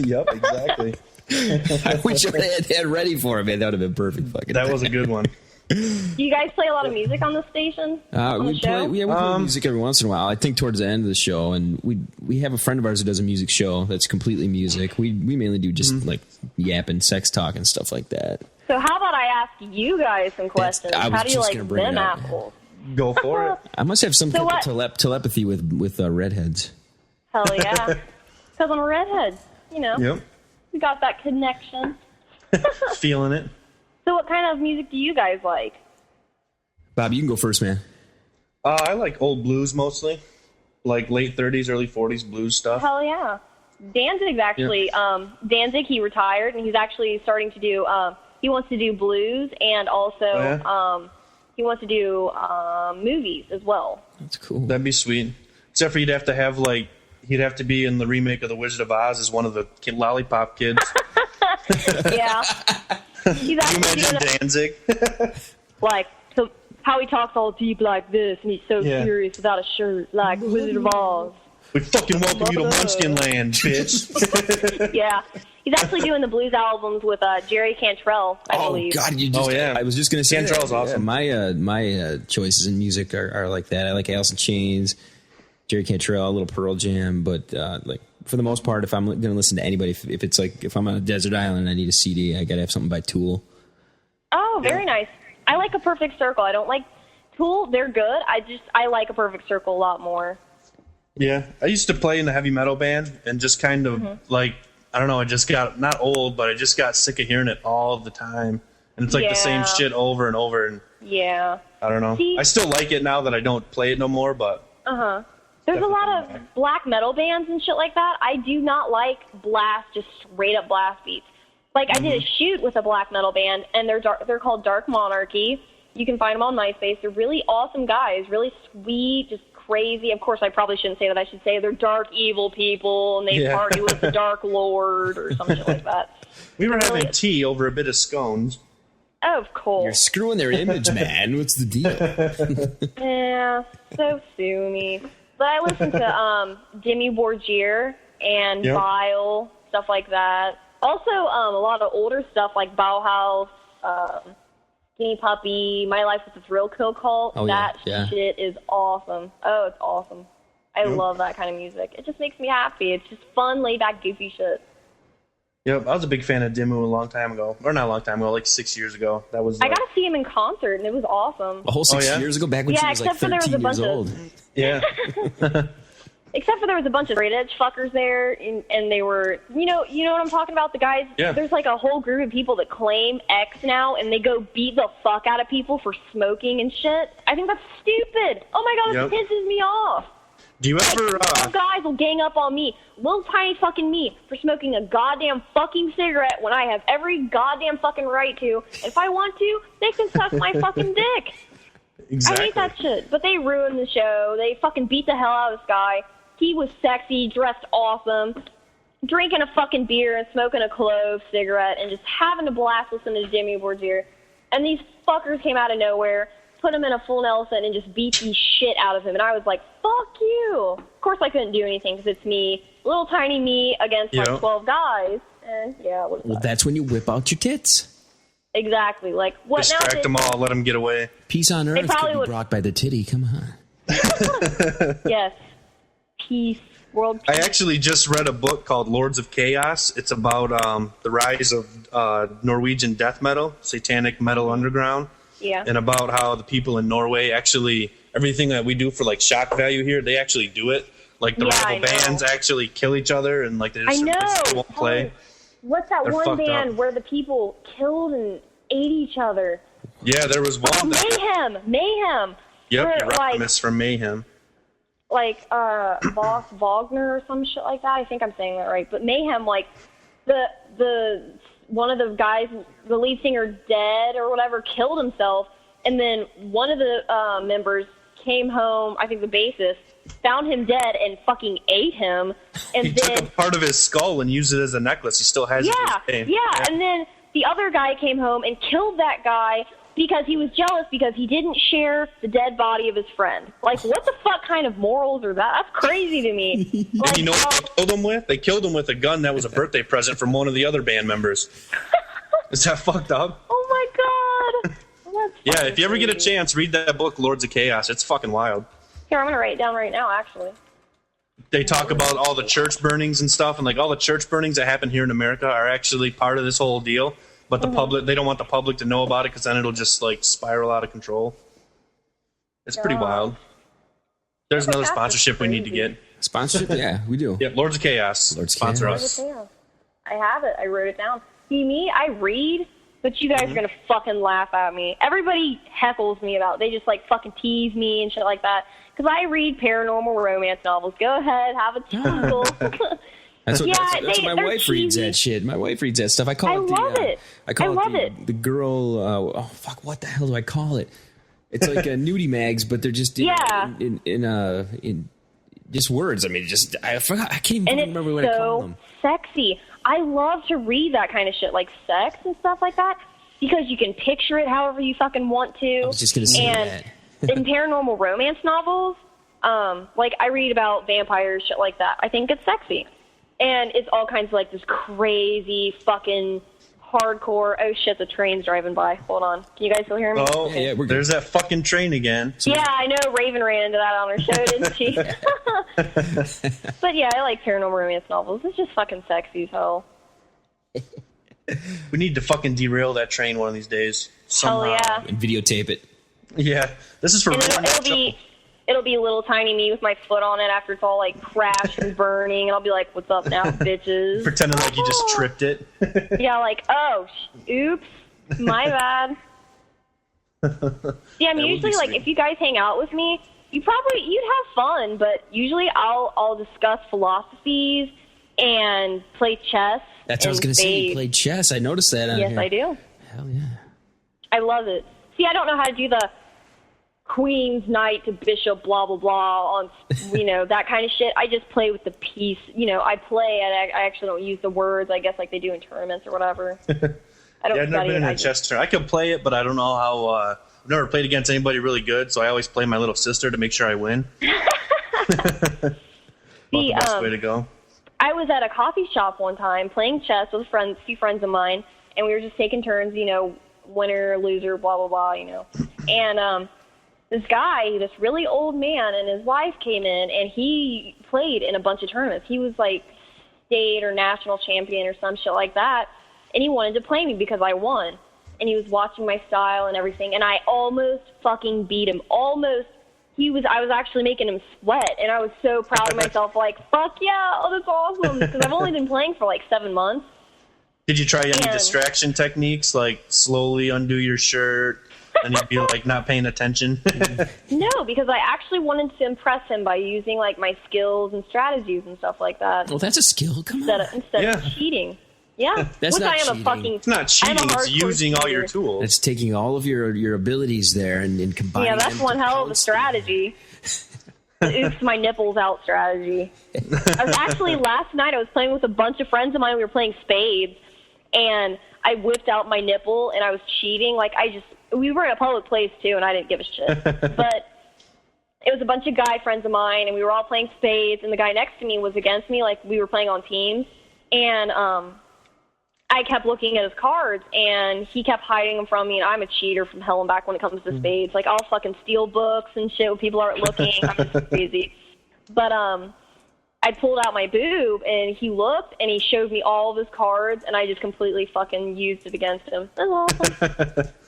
Yep, exactly. I wish I had that ready for him, man. That would have been perfect. Fucking. That was a good one. Do you guys play a lot of music on the station? We play music every once in a while. I think towards the end of the show, and we have a friend of ours who does a music show that's completely music. We mainly do just like yapping, sex talk, and stuff like that. So how about I ask you guys some questions? How do you like them apples? Go for it. I must have some type of telepathy with redheads. Hell yeah, because I'm a redhead. Yep. We got that connection. Feeling it. So what kind of music do you guys like? Bob, you can go first, man. I like old blues mostly, like late 30s, early 40s blues stuff. Hell yeah. Danzig's actually, Danzig, he retired, and he's actually starting to do, he wants to do blues, and also he wants to do movies as well. That's cool. That'd be sweet. Except for he'd have to be in the remake of The Wizard of Oz as one of the lollipop kids. Yeah. He's actually Can you imagine Danzig? like, so how he talks all deep like this, and he's so serious without a shirt, like Wizard of Oz. We fucking welcome you to Munchkin Land, bitch. Yeah. He's actually doing the blues albums with Jerry Cantrell, I believe. Oh, God. I was just going to say Cantrell's awesome. My choices in music are like that. I like Alice in Chains, Jerry Cantrell, a little Pearl Jam, but like for the most part, if I'm going to listen to anybody, if it's like if I'm on a desert island and I need a CD, I got to have something by Tool. Oh, very nice. I like A Perfect Circle. I don't like Tool. They're good. I like A Perfect Circle a lot more. Yeah, I used to play in a heavy metal band and just kind of like, I don't know, I just got, not old, but I just got sick of hearing it all the time. And it's like the same shit over and over. And yeah. I don't know. I still like it now that I don't play it no more, but. There's a lot of black metal bands and shit like that. I do not like just straight up blast beats. Like, I did a shoot with a black metal band, and they're called Dark Monarchy. You can find them on MySpace. They're really awesome guys, really sweet, just crazy. Of course, I probably shouldn't say that. I should say they're dark, evil people, and they party with the Dark Lord or some shit like that. We were having tea over a bit of scones. Oh, of course. You're screwing their image, man. What's the deal? Yeah, so sue me. But I listen to Demi Borgir and Vile, stuff like that. Also, a lot of older stuff like Bauhaus, Skinny Puppy, My Life with the Thrill Kill Cult. That shit is awesome. Oh, it's awesome. I love that kind of music. It just makes me happy. It's just fun, laid-back, goofy shit. Yep, I was a big fan of Dimmu a long time ago. Or not a long time ago, like 6 years ago. That was. I got to see him in concert, and it was awesome. A whole 6 years ago, back when she was like 13 years old. Yeah. Except for there was a bunch of straight edge fuckers there, and they were, you know what I'm talking about? The guys, there's like a whole group of people that claim X now, and they go beat the fuck out of people for smoking and shit. I think that's stupid. Oh my God, it pisses me off. Do you ever, Some guys will gang up on me, little tiny fucking me, for smoking a goddamn fucking cigarette when I have every goddamn fucking right to. If I want to, they can suck my fucking dick. Exactly. I hate that shit. But they ruined the show. They fucking beat the hell out of this guy. He was sexy, dressed awesome, drinking a fucking beer and smoking a clove cigarette and just having a blast listening to Demi Borgir. And these fuckers came out of nowhere, put him in a full Nelson, and just beat the shit out of him. And I was like, fuck you. Of course I couldn't do anything because it's me, little tiny me against like 12 guys. And yeah, it was well, that's when you whip out your tits. Exactly. Like, what distract now? them all, let them get away. Peace on earth could be brought by the titty. Come on. Yes. Peace. World peace. I actually just read a book called Lords of Chaos. It's about the rise of Norwegian death metal, satanic metal underground. Yeah. And about how the people in Norway actually, everything that we do for like shock value here, they actually do it. Like the rival bands actually kill each other and like they just won't play. What's that They're one band up. where the people killed and ate each other? Yeah, there was one. Mayhem. Yep, Euronymous from Mayhem. Like Voss Wagner or some shit like that. I think I'm saying that right. But Mayhem, like the one of the guys, the lead singer, dead or whatever, killed himself, and then one of the members came home. I think the bassist found him dead and fucking ate him. And he then took a part of his skull and used it as a necklace. He still has it. Yeah. And then the other guy came home and killed that guy because he was jealous because he didn't share the dead body of his friend. Like, what the fuck kind of morals are that? That's crazy to me. Like, and you know what they killed him with? They killed him with a gun that was a birthday present from one of the other band members. Is that fucked up? Oh my God. Yeah, if you ever get a chance, read that book, Lords of Chaos. It's fucking wild. Here, I'm going to write it down right now, actually. They talk about all the church burnings and stuff, and like all the church burnings that happen here in America are actually part of this whole deal. But the public, they don't want the public to know about it because then it'll just like spiral out of control. It's pretty wild. There's another sponsorship we need to get. Sponsorship? Yeah, we do. Yeah, Lords of Chaos. Lords Sponsor Chaos. us. I have it. I wrote it down. See me? I read. But you guys are going to fucking laugh at me. Everybody heckles me about it. They just, like, fucking tease me and shit like that. Because I read paranormal romance novels. Go ahead, have a chuckle. That's what my wife reads that shit. My wife reads that stuff. I call it the girl. Oh fuck! What the hell do I call it? It's like a nudie mags, but they're just in just words. I mean, I forgot. I can't even remember what I call them. Sexy. I love to read that kind of shit, like sex and stuff like that, because you can picture it however you fucking want to. I was just gonna say that. In paranormal romance novels, like I read about vampires, shit like that. I think it's sexy. And it's all kinds of like this crazy fucking hardcore. Oh shit, the train's driving by. Hold on. Can you guys still hear me? Oh, yeah, there's that fucking train again. Yeah, I know. Raven ran into that on her show, didn't she? But yeah, I like paranormal romance novels. It's just fucking sexy as hell. We need to fucking derail that train one of these days. Somehow. Hell yeah. And videotape it. Yeah. This is for It'll be little tiny me with my foot on it after it's all like crashed and burning, and I'll be like, "What's up now, bitches?" Pretending like you just tripped it. Yeah, like, oh, oops, my bad. Yeah, I mean, usually, like, if you guys hang out with me, you'd have fun, but usually I'll discuss philosophies and play chess. That's what I was going to say. You played chess. I noticed that. Yes, I do. Hell yeah. I love it. See, I don't know how to do the Queen's Knight to Bishop, blah, blah, blah, on, that kind of shit. I just play with the piece. I play, and I actually don't use the words, I guess, like they do in tournaments or whatever. I've never been in a chess tournament. I can play it, but I don't know how. I've never played against anybody really good, so I always play my little sister to make sure I win. The best way to go. I was at a coffee shop one time playing chess with a few friends of mine, and we were just taking turns, winner, loser, blah, blah, blah, And this guy, this really old man, and his wife came in, and he played in a bunch of tournaments. He was like state or national champion or some shit like that, and he wanted to play me because I won. And he was watching my style and everything, and I almost fucking beat him. Almost. I was actually making him sweat, and I was so proud of myself, like, fuck yeah, oh, that's awesome, because I've only been playing for like 7 months. Did you try any distraction techniques, like slowly undo your shirt, and you'd be like not paying attention? No, because I actually wanted to impress him by using like my skills and strategies and stuff like that. Well, that's a skill. Come on. Instead of cheating. Yeah, that's not cheating. It's not cheating. It's using all your tools. It's taking all of your abilities there and combining. Yeah, that's one hell of a strategy. Oops, my nipples out strategy. I was actually last night. I was playing with a bunch of friends of mine. We were playing spades, and I whipped out my nipple, and I was cheating. Like we were in a public place too, and I didn't give a shit. But it was a bunch of guy friends of mine, and we were all playing spades. And the guy next to me was against me. Like we were playing on teams, and I kept looking at his cards, and he kept hiding them from me, and I'm a cheater from hell and back when it comes to spades. Like, I'll fucking steal books and shit when people aren't looking. I'm just crazy. But I pulled out my boob, and he looked, and he showed me all of his cards, and I just completely fucking used it against him. That was awesome.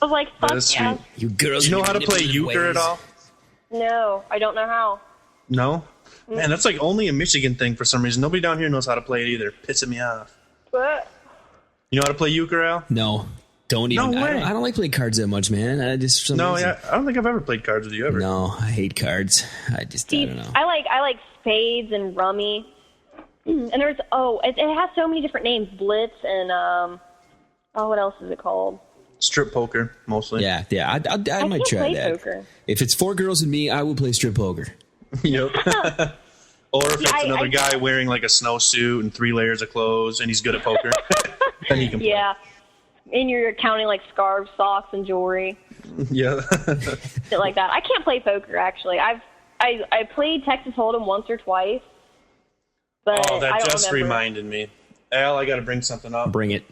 I was like, fuck yeah. You girls, you know how to play euchre at all? No, I don't know how. No? Man, that's like only a Michigan thing for some reason. Nobody down here knows how to play it either. Pissing me off. What? You know how to play euchre, Al? No. Don't even. No way. I don't like playing cards that much, man. I just I don't think I've ever played cards with you ever. No, I hate cards. I don't know. I like spades and rummy. And there's it has so many different names. Blitz and what else is it called? Strip poker, mostly. Yeah. I might try that. Poker. If it's 4 girls and me, I will play strip poker. Yep. Or if it's another guy wearing like a snowsuit and 3 layers of clothes and he's good at poker, then he can play. Yeah. And you're counting like scarves, socks, and jewelry. Yeah. Shit like that. I can't play poker, actually. I played Texas Hold'em once or twice. But that I don't just remember. reminded me. Al, I got to bring something up. Bring it.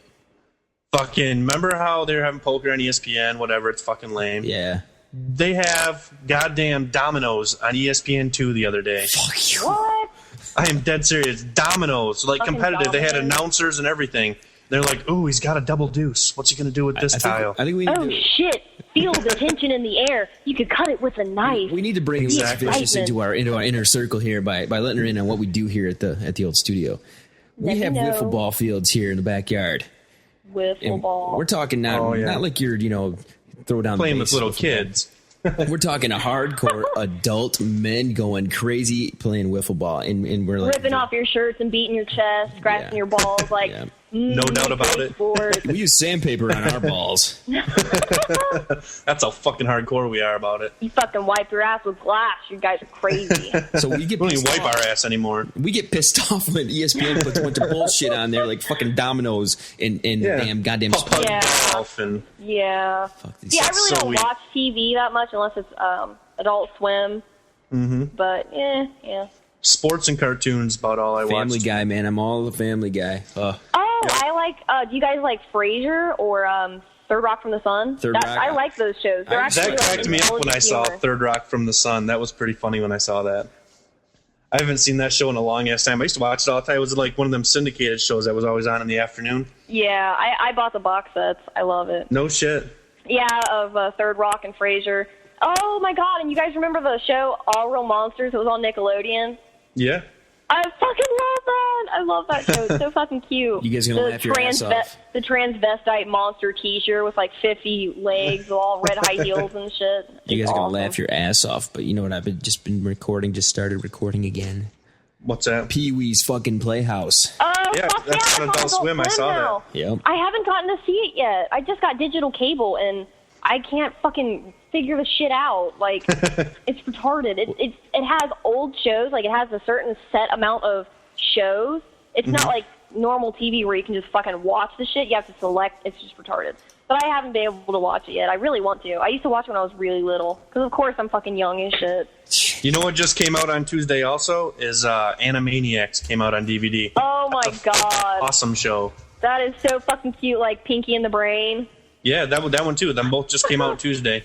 Fucking, remember how they were having poker on ESPN, whatever, it's fucking lame. Yeah. They have goddamn dominoes on ESPN2 the other day. Fuck you. What? I am dead serious. Dominoes, like fucking competitive. They had dominoes. announcers and everything. They're like, ooh, he's got a double deuce. What's he going to do with this tile? I think we need Oh, shit. Feel the tension in the air. You could cut it with a knife. We need to bring Miss Vicious into our inner circle here by letting her in on what we do here at the old studio. We have wiffle ball fields here in the backyard. Wiffle ball. We're talking not like you're, throw down playing the with little kids. We're talking a hardcore adult men going crazy playing wiffle ball, and we're like ripping off your shirts and beating your chest, scratching your balls, like no doubt about it. We use sandpaper on our balls. That's how fucking hardcore we are about it. You fucking wipe your ass with glass. You guys are crazy. So we don't even wipe our ass anymore. We get pissed off when ESPN puts a bunch of bullshit on there, like fucking dominoes and damn goddamn. Golf and Fuck these I really don't watch TV that much unless it's Adult Swim. Mm-hmm. But yeah. Sports and cartoons about all I watch. Family Guy, man. I'm all the Family Guy. I like. Do you guys like Frasier or Third Rock from the Sun? Third Rock. I like those shows. That cracked me up when I saw Third Rock from the Sun. That was pretty funny when I saw that. I haven't seen that show in a long ass time. I used to watch it all the time. It was like one of them syndicated shows that was always on in the afternoon. Yeah, I bought the box sets. I love it. No shit. Yeah, of Third Rock and Frasier. Oh my god! And you guys remember the show All Real Monsters? It was on Nickelodeon. Yeah. I fucking love that. I love that show. It's so fucking cute. You guys gonna laugh your ass off. The transvestite monster t-shirt with like 50 legs with all red high heels and shit. You guys are gonna laugh your ass off, but you know what? I've just started recording again. What's that? Pee-wee's fucking Playhouse. Oh, yeah, that's on Adult Swim. I saw that. Yep. I haven't gotten to see it yet. I just got digital cable and I can't fucking figure the shit out. Like, it's retarded. It has old shows. Like, it has a certain set amount of shows. It's not like normal TV where you can just fucking watch the shit. You have to select. It's just retarded. But I haven't been able to watch it yet. I really want to. I used to watch when I was really little. Because, of course, I'm fucking young as shit. You know what just came out on Tuesday also? Is Animaniacs came out on DVD. Oh, my God. Awesome show. That is so fucking cute, like Pinky and the Brain. Yeah, that one too. Them both just came out Tuesday.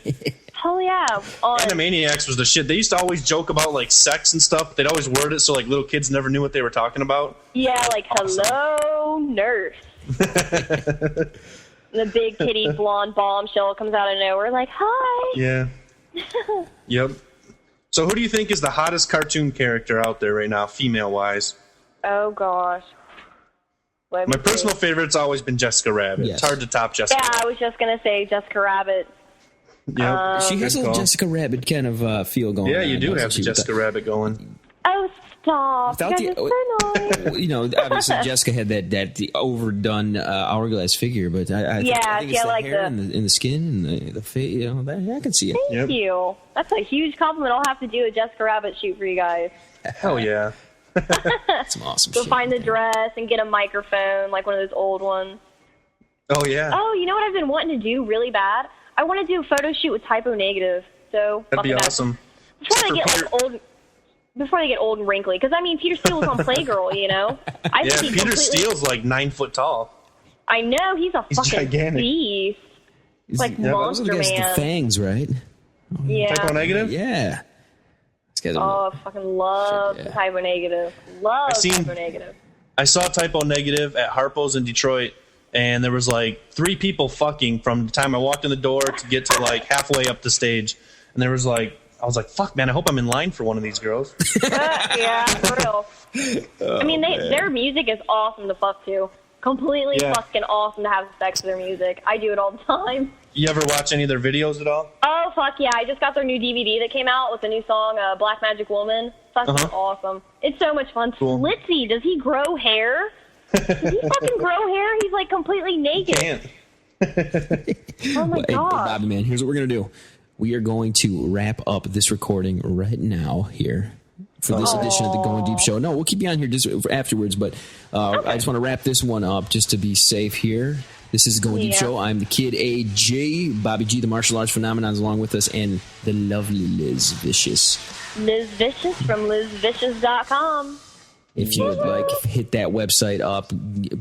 Hell yeah. Animaniacs was the shit. They used to always joke about like sex and stuff. They'd always word it so like little kids never knew what they were talking about. Yeah, like, awesome. Hello, nurse. The big titty blonde bombshell comes out of nowhere like, hi. Yeah. Yep. So who do you think is the hottest cartoon character out there right now, female-wise? Oh, gosh. My personal favorite's always been Jessica Rabbit. Yes. It's hard to top Jessica Rabbit. I was just going to say Jessica Rabbit. Yeah, she has a little Jessica Rabbit kind of feel going on. Yeah, you do have the Jessica Rabbit going. Oh, stop. Without obviously, Jessica had that overdone hourglass figure, but I think it's the hair and the skin and the face. I can see it. Thank you. That's a huge compliment. I'll have to do a Jessica Rabbit shoot for you guys. Hell yeah. That's some awesome shit. Go find the dress and get a microphone, like one of those old ones. Oh, yeah. Oh, you know what I've been wanting to do really bad? I want to do a photo shoot with Typo Negative. So that'd be awesome. Before they get old and wrinkly. Because, I mean, Peter Steele was on Playgirl, you know? Peter Steele's like 9 foot tall. I know. He's fucking gigantic. Beast. He's like Monster Man. The fangs, right? Yeah. Typo Negative? Yeah. I fucking love Typo Negative. Typo Negative. I saw Typo Negative at Harpo's in Detroit, and there was like 3 people fucking from the time I walked in the door to get to like halfway up the stage. And there was like, I was like, fuck, man, I hope I'm in line for one of these girls. Yeah, for real. I mean, their music is awesome to fuck to. Completely fucking awesome to have sex with their music. I do it all the time. You ever watch any of their videos at all? Oh, fuck yeah. I just got their new DVD that came out with the new song, Black Magic Woman. Fucking awesome. It's so much fun. Cool. Slitzy, does he grow hair? Does he fucking grow hair? He's like completely naked. He can't. Oh my God. Hey, Bobby, man, here's what we're going to do. We are going to wrap up this recording right now here for this edition of the Goin Deep Show. No, we'll keep you on here just afterwards, but I just want to wrap this one up just to be safe here. This is the Goin Deep Show. I'm the Kid AJ, Bobby G, the martial arts phenomenon, is along with us, and the lovely Liz Vicious. Liz Vicious from LizVicious.com. If you would like, hit that website up.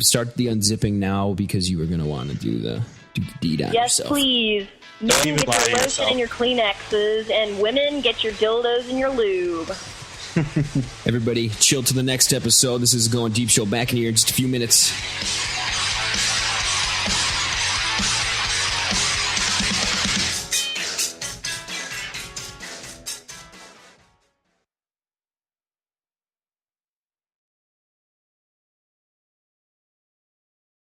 Start the unzipping now because you are going to want to do the deed on yourself. Yes, please. Men, get your lotion and your Kleenexes, and women, get your dildos and your lube. Everybody, chill to the next episode. This is the Goin Deep Show. Back in here in just a few minutes.